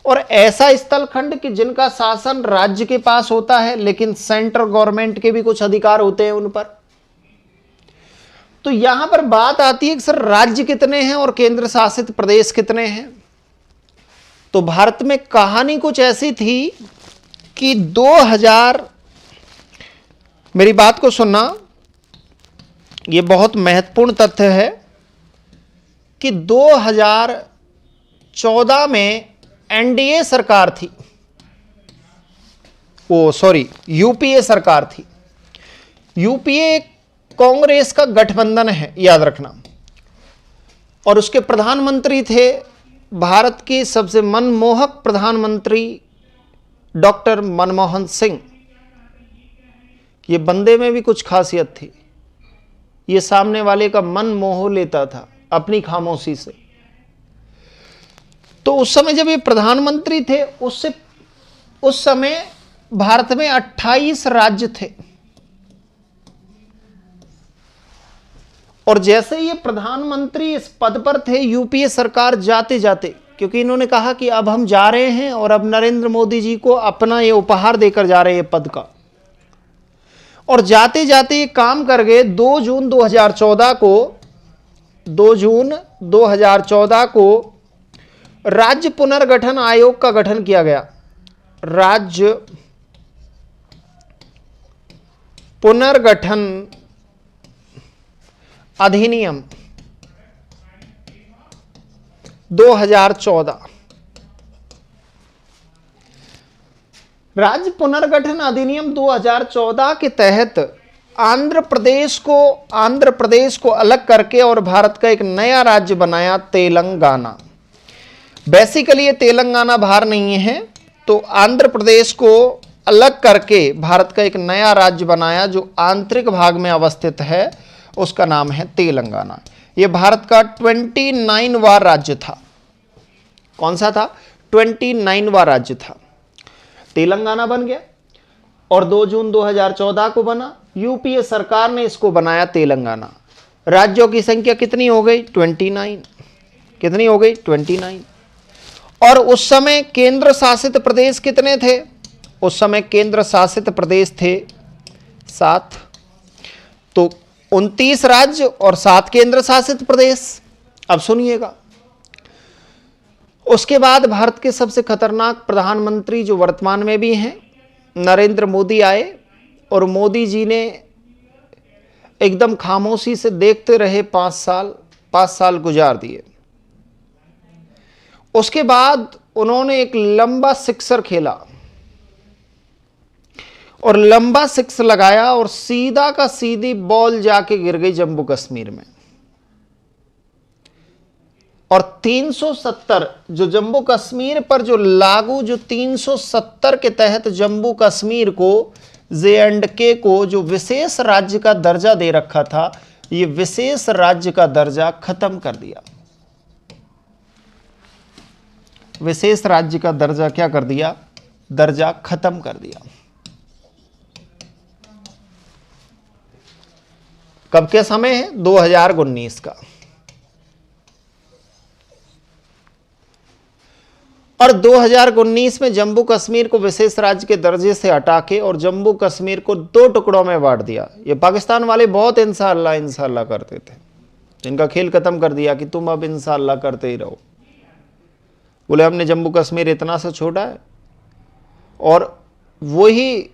और ऐसा स्थलखंड कि जिनका शासन राज्य के पास होता है लेकिन सेंट्रल गवर्नमेंट के भी कुछ अधिकार होते हैं उन पर। तो यहां पर बात आती है कि सर राज्य कितने हैं और केंद्र शासित प्रदेश कितने हैं? तो भारत में कहानी कुछ ऐसी थी कि 2000, मेरी बात को सुनना, यह बहुत महत्वपूर्ण तथ्य है कि 2014 में एनडीए सरकार थी, यूपीए सरकार थी। यूपीए कांग्रेस का गठबंधन है, याद रखना, और उसके प्रधानमंत्री थे भारत के सबसे मनमोहक प्रधानमंत्री डॉक्टर मनमोहन सिंह। ये बंदे में भी कुछ खासियत थी, ये सामने वाले का मन मोह लेता था अपनी खामोशी से। तो उस समय जब ये प्रधानमंत्री थे उस समय भारत में 28 राज्य थे, और जैसे ये प्रधानमंत्री इस पद पर थे, यूपीए सरकार जाते जाते, क्योंकि इन्होंने कहा कि अब हम जा रहे हैं और अब नरेंद्र मोदी जी को अपना ये उपहार देकर जा रहे हैं पद का, और जाते जाते ये काम कर गए। 2 जून 2014 को राज्य पुनर्गठन आयोग का गठन किया गया। राज्य पुनर्गठन अधिनियम 2014। राज्य पुनर्गठन अधिनियम 2014 के तहत आंध्र प्रदेश को अलग करके और भारत का एक नया राज्य बनाया, तेलंगाना। बेसिकली ये तेलंगाना बाहर नहीं है, तो आंध्र प्रदेश को अलग करके भारत का एक नया राज्य बनाया जो आंतरिक भाग में अवस्थित है, उसका नाम है तेलंगाना। ये भारत का 29वां राज्य था। कौन सा था? 29वां राज्य था। तेलंगाना बन गया और 2 जून 2014 को बना। यूपीए सरकार ने इसको बनाया तेलंगाना। राज्यों की संख्या कितनी हो गई? 29। कितनी हो गई? 29। और उस समय केंद्र शासित प्रदेश कितने थे? उस समय केंद्र शासित प्रदेश थे 7। तो 29 राज्य और 7 केंद्र शासित प्रदेश। अब सुनिएगा, उसके बाद भारत के सबसे खतरनाक प्रधानमंत्री जो वर्तमान में भी हैं, नरेंद्र मोदी आए, और मोदी जी ने एकदम खामोशी से देखते रहे 5 साल गुजार दिए। उसके बाद उन्होंने एक लंबा सिक्सर खेला और लंबा सिक्स लगाया और सीधा का सीधी बॉल जाके गिर गई जम्मू कश्मीर में। और 370 जो जम्मू कश्मीर पर जो 370 के तहत जम्मू कश्मीर को, जे&के को जो विशेष राज्य का दर्जा दे रखा था, ये विशेष राज्य का दर्जा खत्म कर दिया। विशेष राज्य का दर्जा क्या कर दिया? दर्जा खत्म कर दिया। कब के समय है? 2019 का। और 2019 में जम्मू कश्मीर को विशेष राज्य के दर्जे से हटा के और जम्मू कश्मीर को 2 टुकड़ों में बांट दिया। ये पाकिस्तान वाले बहुत इंशाअल्लाह इंशाअल्लाह करते थे, इनका खेल खत्म कर दिया कि तुम अब इंशाअल्लाह करते ही रहो। बोले हमने जम्मू कश्मीर इतना सा छोड़ा है। और वही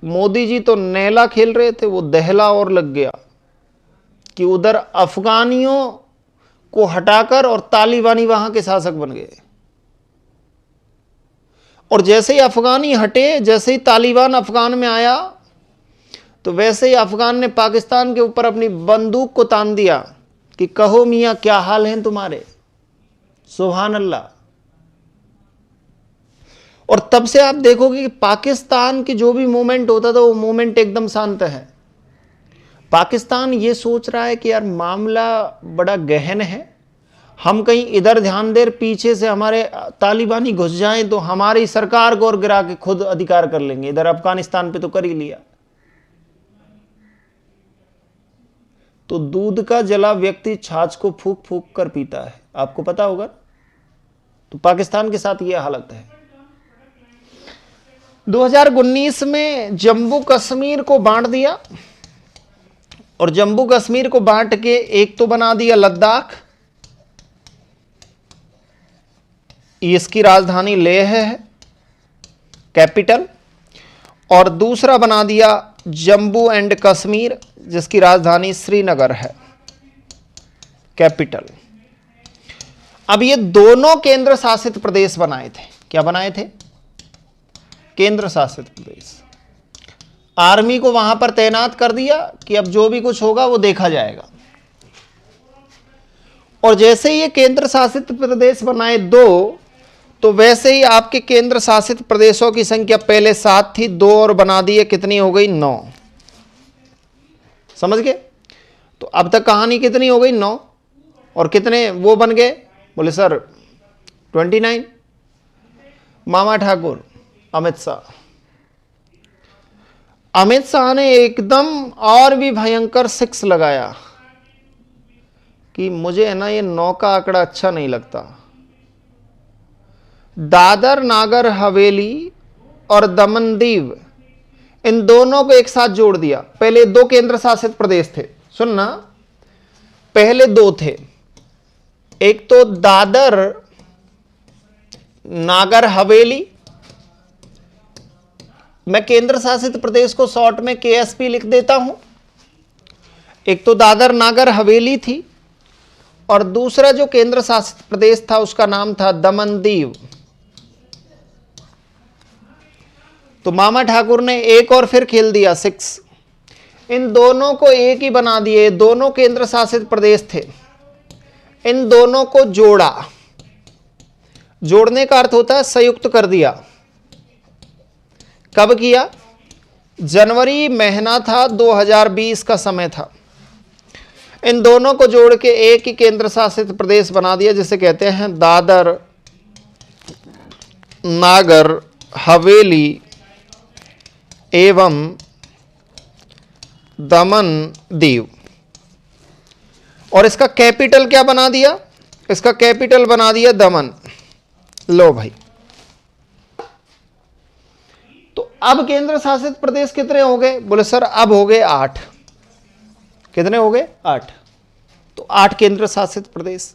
मोदी जी तो नैला खेल रहे थे, वो दहला और लग गया कि उधर अफगानियों को हटाकर और तालिबानी वहां के शासक बन गए। और जैसे ही अफगानी हटे, जैसे ही तालिबान अफगान में आया, तो वैसे ही अफगान ने पाकिस्तान के ऊपर अपनी बंदूक को तान दिया कि कहो मियां क्या हाल हैं तुम्हारे, सुभान अल्लाह। और तब से आप देखोगे कि पाकिस्तान की जो भी मूवमेंट होता था वो मूवमेंट एकदम शांत है। पाकिस्तान ये सोच रहा है कि यार मामला बड़ा गहन है, हम कहीं इधर ध्यान दें, पीछे से हमारे तालिबानी घुस जाएं तो हमारी सरकार को और गिरा के खुद अधिकार कर लेंगे। इधर अफगानिस्तान पे तो कर ही लिया। तो दूध का जला व्यक्ति छाछ को फूंक फूंक कर पीता है, आपको पता होगा। तो पाकिस्तान के साथ यह हालत है। 2019 में जम्मू कश्मीर को बांट दिया और जम्मू कश्मीर को बांट के एक तो बना दिया लद्दाख, इसकी राजधानी लेह है कैपिटल, और दूसरा बना दिया जम्मू एंड कश्मीर जिसकी राजधानी श्रीनगर है कैपिटल। अब ये दोनों केंद्र शासित प्रदेश बनाए थे। क्या बनाए थे? केंद्र शासित प्रदेश। आर्मी को वहां पर तैनात कर दिया कि अब जो भी कुछ होगा वो देखा जाएगा। और जैसे ही ये केंद्र शासित प्रदेश बनाए 2, तो वैसे ही आपके केंद्र शासित प्रदेशों की संख्या पहले 7 थी, 2 और बना दिए, कितनी हो गई? 9। समझ गए? तो अब तक कहानी कितनी हो गई? 9। और कितने वो बन गए? बोले सर 29। मामा ठाकुर अमित शाह। अमित शाह ने एकदम और भी भयंकर 6 लगाया कि मुझे है ना ये 9 का आंकड़ा अच्छा नहीं लगता। दादर नागर हवेली और दमन दीव, इन दोनों को एक साथ जोड़ दिया। पहले 2 केंद्र शासित प्रदेश थे, सुनना, पहले 2 थे। एक तो दादर नागर हवेली, मैं केंद्र शासित प्रदेश को शॉर्ट में केएसपी लिख देता हूं। एक तो दादर नागर हवेली थी और दूसरा जो केंद्र शासित प्रदेश था उसका नाम था दमन दीव। तो मामा ठाकुर ने एक और फिर खेल दिया 6। इन दोनों को एक ही बना दिए। दोनों केंद्र शासित प्रदेश थे, इन दोनों को जोड़ा। जोड़ने का अर्थ होता है संयुक्त कर दिया। कब किया? जनवरी महीना था, 2020 का समय था। इन दोनों को जोड़ के एक ही केंद्र शासित प्रदेश बना दिया जिसे कहते हैं दादर नागर हवेली एवं दमन दीव। और इसका कैपिटल क्या बना दिया? इसका कैपिटल बना दिया दमन। लो भाई, तो अब केंद्र शासित प्रदेश कितने हो गए? बोले सर अब हो गए 8। कितने हो गए? 8। तो 8 केंद्र शासित प्रदेश।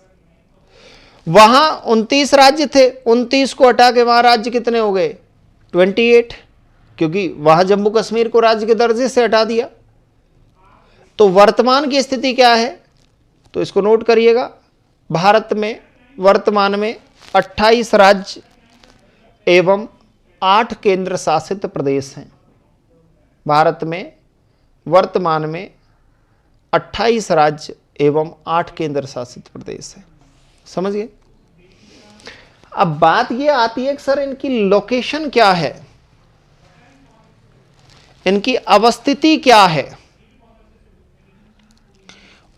वहां 29 राज्य थे, 29 को हटा के वहां राज्य कितने हो गए? 28, क्योंकि वहां जम्मू कश्मीर को राज्य के दर्जे से हटा दिया। तो वर्तमान की स्थिति क्या है? तो इसको नोट करिएगा। भारत में वर्तमान में 28 राज्य एवं 8 केंद्र शासित प्रदेश हैं। भारत में वर्तमान में 28 राज्य एवं 8 केंद्र शासित प्रदेश हैं। समझ गए? अब बात यह आती है कि सर इनकी लोकेशन क्या है, इनकी अवस्थिति क्या है।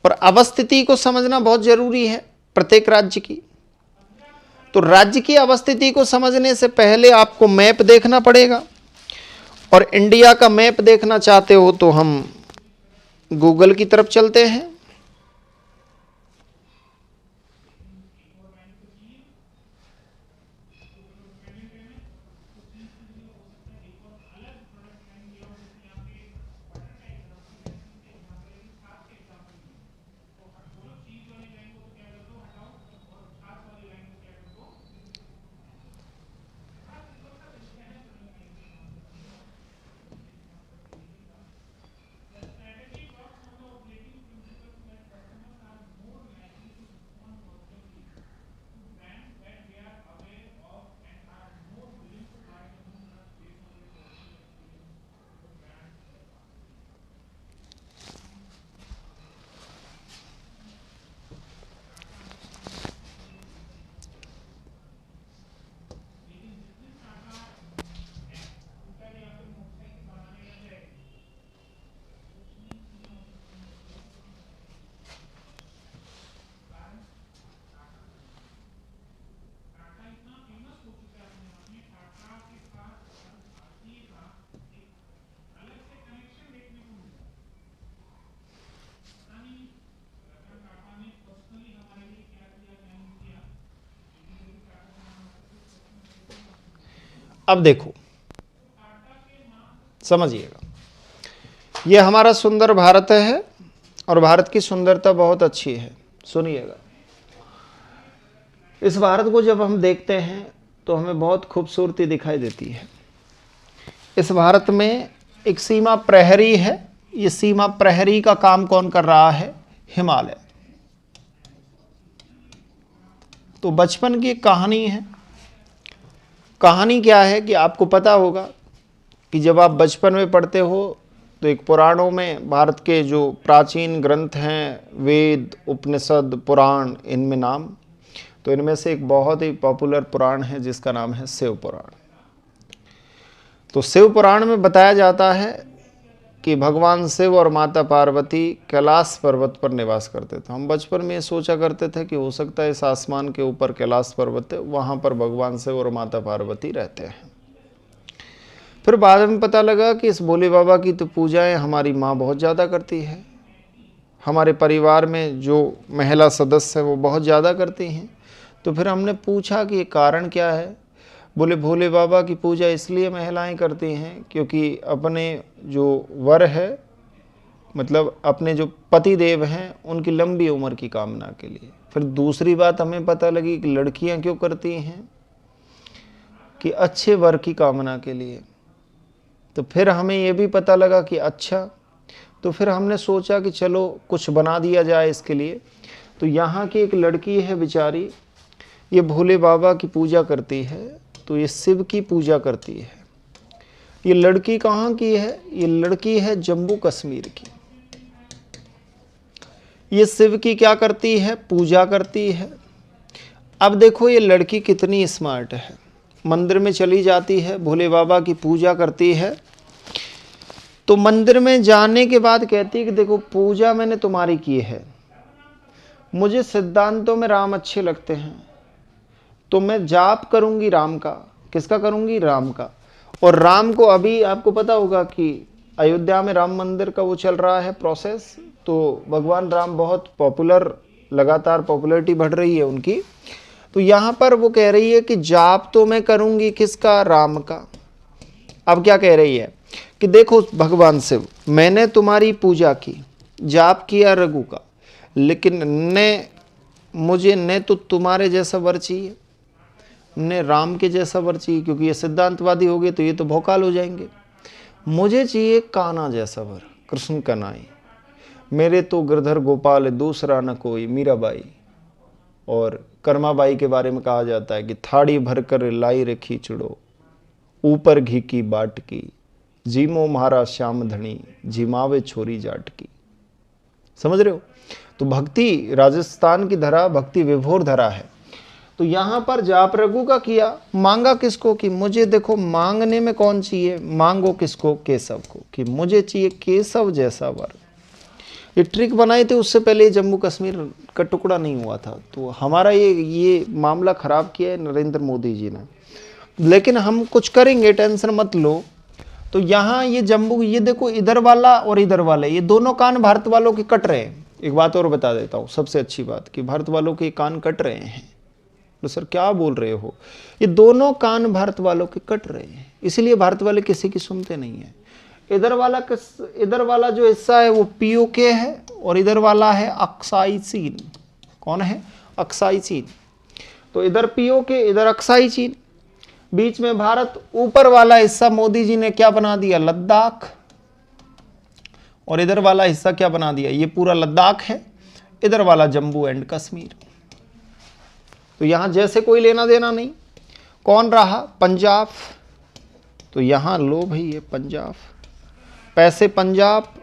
और अवस्थिति को समझना बहुत जरूरी है प्रत्येक राज्य की। तो राज्य की अवस्थिति को समझने से पहले आपको मैप देखना पड़ेगा। और इंडिया का मैप देखना चाहते हो तो हम गूगल की तरफ चलते हैं। अब देखो, समझिएगा, ये हमारा सुंदर भारत है और भारत की सुंदरता बहुत अच्छी है। सुनिएगा, इस भारत को जब हम देखते हैं तो हमें बहुत खूबसूरती दिखाई देती है। इस भारत में एक सीमा प्रहरी है। ये सीमा प्रहरी का काम कौन कर रहा है? हिमालय। तो बचपन की एक कहानी है। कहानी क्या है कि आपको पता होगा कि जब आप बचपन में पढ़ते हो तो एक पुराणों में भारत के जो प्राचीन ग्रंथ हैं, वेद, उपनिषद, पुराण, इनमें नाम, तो इनमें से एक बहुत ही पॉपुलर पुराण है जिसका नाम है शिव पुराण। तो शिव पुराण में बताया जाता है कि भगवान शिव और माता पार्वती कैलाश पर्वत पर निवास करते थे। हम बचपन में ये सोचा करते थे कि हो सकता है इस आसमान के ऊपर कैलाश पर्वत है, वहाँ पर भगवान शिव और माता पार्वती रहते हैं। फिर बाद में पता लगा कि इस भोले बाबा की तो पूजाएं हमारी माँ बहुत ज़्यादा करती है, हमारे परिवार में जो महिला सदस्य है वो बहुत ज़्यादा करती हैं। तो फिर हमने पूछा कि ये कारण क्या है। बोले भोले बाबा की पूजा इसलिए महिलाएं करती हैं क्योंकि अपने जो वर है, मतलब अपने जो पति देव हैं, उनकी लंबी उम्र की कामना के लिए। फिर दूसरी बात हमें पता लगी कि लड़कियां क्यों करती हैं, कि अच्छे वर की कामना के लिए। तो फिर हमें ये भी पता लगा कि अच्छा, तो फिर हमने सोचा कि चलो कुछ बना दिया जाए इसके लिए। तो यहाँ की एक लड़की है बेचारी, ये भोले बाबा की पूजा करती है, तो ये शिव की पूजा करती है। ये लड़की कहाँ की है? ये लड़की है जम्मू कश्मीर की। ये शिव की क्या करती है? पूजा करती है। अब देखो ये लड़की कितनी स्मार्ट है। मंदिर में चली जाती है, भोले बाबा की पूजा करती है। तो मंदिर में जाने के बाद कहती है कि देखो पूजा मैंने तुम्हारी की है, मुझे सिद्धांतों में राम अच्छे लगते हैं, तो मैं जाप करूंगी राम का। किसका करूंगी? राम का। और राम को अभी आपको पता होगा कि अयोध्या में राम मंदिर का वो चल रहा है प्रोसेस, तो भगवान राम बहुत पॉपुलर, लगातार पॉपुलैरिटी बढ़ रही है उनकी। तो यहाँ पर वो कह रही है कि जाप तो मैं करूंगी किसका? राम का। अब क्या कह रही है कि देखो भगवान शिव, मैंने तुम्हारी पूजा की, जाप किया रघु का, लेकिन मुझे न तो तुम्हारे जैसा वर चाहिए, ने राम के जैसा वर चाहिए, क्योंकि ये सिद्धांतवादी हो गए तो ये तो भौकाल हो जाएंगे। मुझे चाहिए कान्हा जैसा वर, कृष्ण कन्हई। मेरे तो गिरधर गोपाल दूसरा न कोई, मीराबाई। और कर्माबाई के बारे में कहा जाता है कि थाड़ी भरकर लाई रखी चुड़ो, ऊपर घी की बाट की, जीमो महारा श्याम धनी, जिमावे छोरी जाट की। समझ रहे हो? तो भक्ति राजस्थान की धरा भक्ति विभोर धरा है। तो यहाँ पर जाप रघु का किया, मांगा किसको? कि मुझे देखो मांगने में कौन चाहिए, मांगो किसको? केशव को, कि मुझे चाहिए केशव जैसा वर। ये ट्रिक बनाई थी, उससे पहले जम्मू कश्मीर का टुकड़ा नहीं हुआ था। तो हमारा ये मामला खराब किया है नरेंद्र मोदी जी ने, लेकिन हम कुछ करेंगे, टेंशन मत लो। तो यहाँ ये जम्मू, ये देखो इधर वाला और इधर वाला, ये दोनों कान भारत वालों के कट रहे हैं। एक बात और बता देता हूँ, सबसे अच्छी बात कि भारत वालों के कान कट रहे हैं। तो सर क्या बोल रहे हो, ये दोनों कान भारत वालों के कट रहे हैं, इसलिए भारत वाले किसी की सुनते नहीं है। इधर वाला जो हिस्सा है वो पीओके है और इधर वाला है अक्साई चीन। कौन है? अक्साई चीन। तो इधर पीओके, इधर अक्साई चीन, बीच में भारत। ऊपर वाला हिस्सा मोदी जी ने क्या बना दिया? लद्दाख। और इधर वाला हिस्सा क्या बना दिया? ये पूरा लद्दाख है, इधर वाला जम्मू एंड कश्मीर। तो यहां जैसे कोई लेना देना नहीं। कौन रहा? पंजाब। तो यहां लो भाई, ये पंजाब, पैसे पंजाब,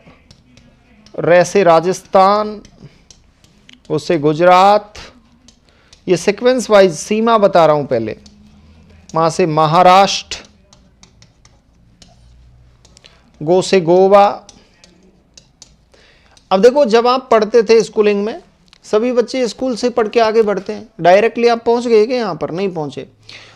रैसे राजस्थान, उससे गुजरात। ये सीक्वेंस वाइज सीमा बता रहा हूं पहले। वहां से महाराष्ट्र, गो से गोवा। अब देखो, जब आप पढ़ते थे स्कूलिंग में, सभी बच्चे स्कूल से पढ़ के आगे बढ़ते हैं। डायरेक्टली आप पहुंच गए क्या? यहाँ पर नहीं पहुंचे।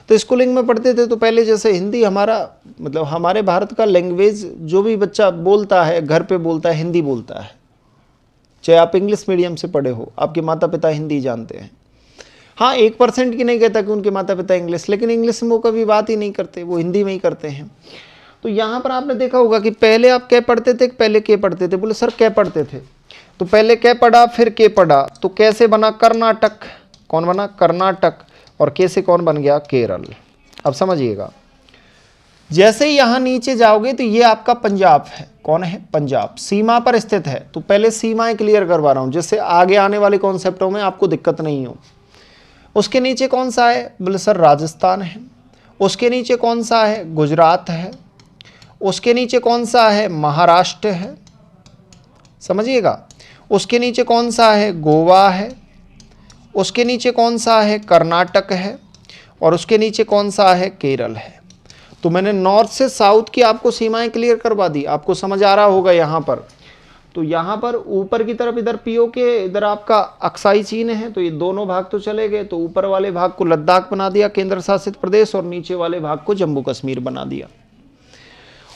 तो स्कूलिंग में पढ़ते थे तो पहले जैसे हिंदी हमारा, मतलब हमारे भारत का लैंग्वेज, जो भी बच्चा बोलता है घर पे बोलता है, हिंदी बोलता है। चाहे आप इंग्लिश मीडियम से पढ़े हो, आपके माता पिता हिंदी जानते हैं। हाँ, 1% की नहीं कहता कि उनके माता पिता इंग्लिश, लेकिन इंग्लिश में वो कभी बात ही नहीं करते, वो हिंदी में ही करते हैं। तो यहाँ पर आपने देखा होगा कि पहले आप क्या पढ़ते थे, पहले के पढ़ते थे? बोले सर क्या पढ़ते थे? तो पहले क्या पढ़ा, फिर के पढ़ा, तो कैसे बना? कर्नाटक। कौन बना? कर्नाटक। और के से कौन बन गया? केरल। अब समझिएगा, जैसे ही यहां नीचे जाओगे तो ये आपका पंजाब है। कौन है? पंजाब। सीमा पर स्थित है। तो पहले सीमाएं क्लियर करवा रहा हूं, जिससे आगे आने वाले कॉन्सेप्टों में आपको दिक्कत नहीं हो। उसके नीचे कौन सा है? बोले सर राजस्थान है। उसके नीचे कौन सा है? गुजरात है। उसके नीचे कौन सा है? महाराष्ट्र है। समझिएगा। उसके नीचे कौन सा है? गोवा है। उसके नीचे कौन सा है? कर्नाटक है। और उसके नीचे कौन सा है? केरल है। तो मैंने नॉर्थ से साउथ की आपको सीमाएं क्लियर करवा दी। आपको समझ आ रहा होगा यहाँ पर। तो यहाँ पर ऊपर की तरफ इधर पीओके, इधर आपका अक्साई चीन है। तो ये दोनों भाग तो चले गए। तो ऊपर वाले भाग को लद्दाख बना दिया केंद्र शासित प्रदेश, और नीचे वाले भाग को जम्मू कश्मीर बना दिया।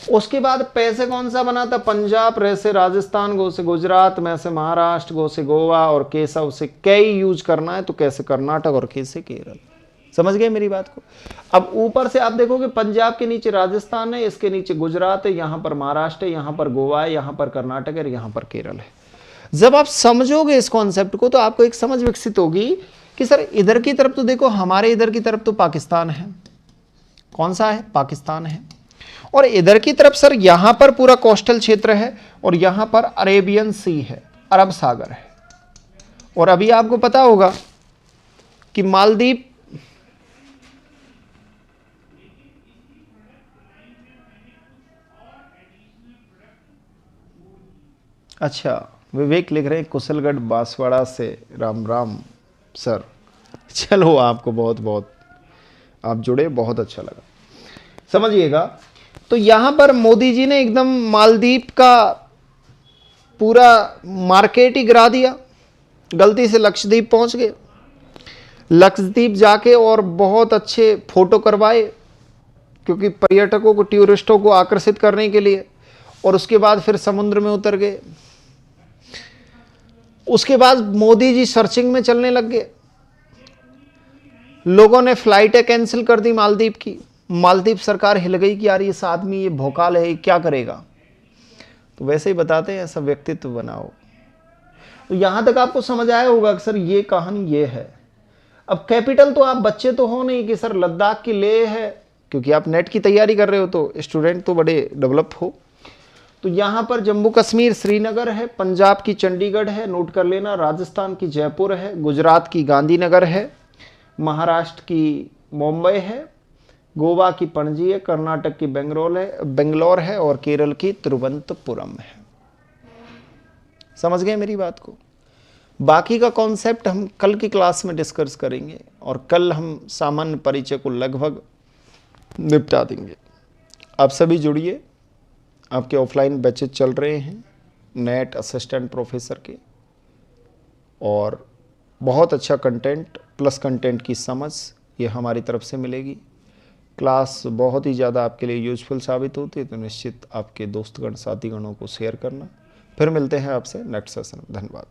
उसके बाद पैसे कौन सा बना था? पंजाब, रे से राजस्थान, गो से गुजरात, मैं से महाराष्ट्र, गो से गोवा, और केसव से कई यूज करना है तो कैसे कर्नाटक, और के से केरल। समझ गए मेरी बात को? अब ऊपर से आप देखोगे पंजाब के नीचे राजस्थान है, इसके नीचे गुजरात है, यहां पर महाराष्ट्र है, यहां पर गोवा है, यहां पर कर्नाटक है, यहां पर केरल है। जब आप समझोगे इस कॉन्सेप्ट को तो आपको एक समझ विकसित होगी कि सर इधर की तरफ तो देखो, हमारे इधर की तरफ तो पाकिस्तान है। कौन सा है? पाकिस्तान है। और इधर की तरफ सर यहां पर पूरा कोस्टल क्षेत्र है, और यहां पर अरेबियन सी है, अरब सागर है। और अभी आपको पता होगा कि मालदीव, अच्छा विवेक लिख रहे हैं कुशलगढ़ बांसवाड़ा से, राम राम सर। चलो आपको बहुत बहुत आप जुड़े, बहुत अच्छा लगा। समझिएगा, तो यहां पर मोदी जी ने एकदम मालदीव का पूरा मार्केट ही गिरा दिया। गलती से लक्षद्वीप पहुंच गए, लक्षद्वीप जाके और बहुत अच्छे फोटो करवाए, क्योंकि पर्यटकों को, टूरिस्टों को आकर्षित करने के लिए। और उसके बाद फिर समुद्र में उतर गए। उसके बाद मोदी जी सर्चिंग में चलने लग गए। लोगों ने फ्लाइटें कैंसिल कर दी मालदीव की। मालदीव सरकार हिल गई कि यार ये आदमी, ये भोकाल है, क्या करेगा। तो वैसे ही बताते हैं, ऐसा व्यक्तित्व बनाओ। तो यहां तक आपको समझ आया होगा कि सर ये कहानी ये है। अब कैपिटल तो आप बच्चे तो हो नहीं कि सर लद्दाख की लेह है, क्योंकि आप नेट की तैयारी कर रहे हो तो स्टूडेंट तो बड़े डेवलप हो। तो यहाँ पर जम्मू कश्मीर श्रीनगर है, पंजाब की चंडीगढ़ है, नोट कर लेना, राजस्थान की जयपुर है, गुजरात की गांधीनगर है, महाराष्ट्र की मुंबई है, गोवा की पणजी है, कर्नाटक की बेंगलोर है, और केरल की तिरुवनंतपुरम है। समझ गए मेरी बात को? बाकी का कॉन्सेप्ट हम कल की क्लास में डिस्कस करेंगे, और कल हम सामान्य परिचय को लगभग निपटा देंगे। आप सभी जुड़िए, आपके ऑफलाइन बैचेज चल रहे हैं नेट असिस्टेंट प्रोफेसर के, और बहुत अच्छा कंटेंट प्लस कंटेंट की समझ ये हमारी तरफ से मिलेगी। क्लास बहुत ही ज़्यादा आपके लिए यूजफुल साबित होती है तो निश्चित आपके दोस्तगण साथीगणों को शेयर करना। फिर मिलते हैं आपसे नेक्स्ट सेशन में। धन्यवाद।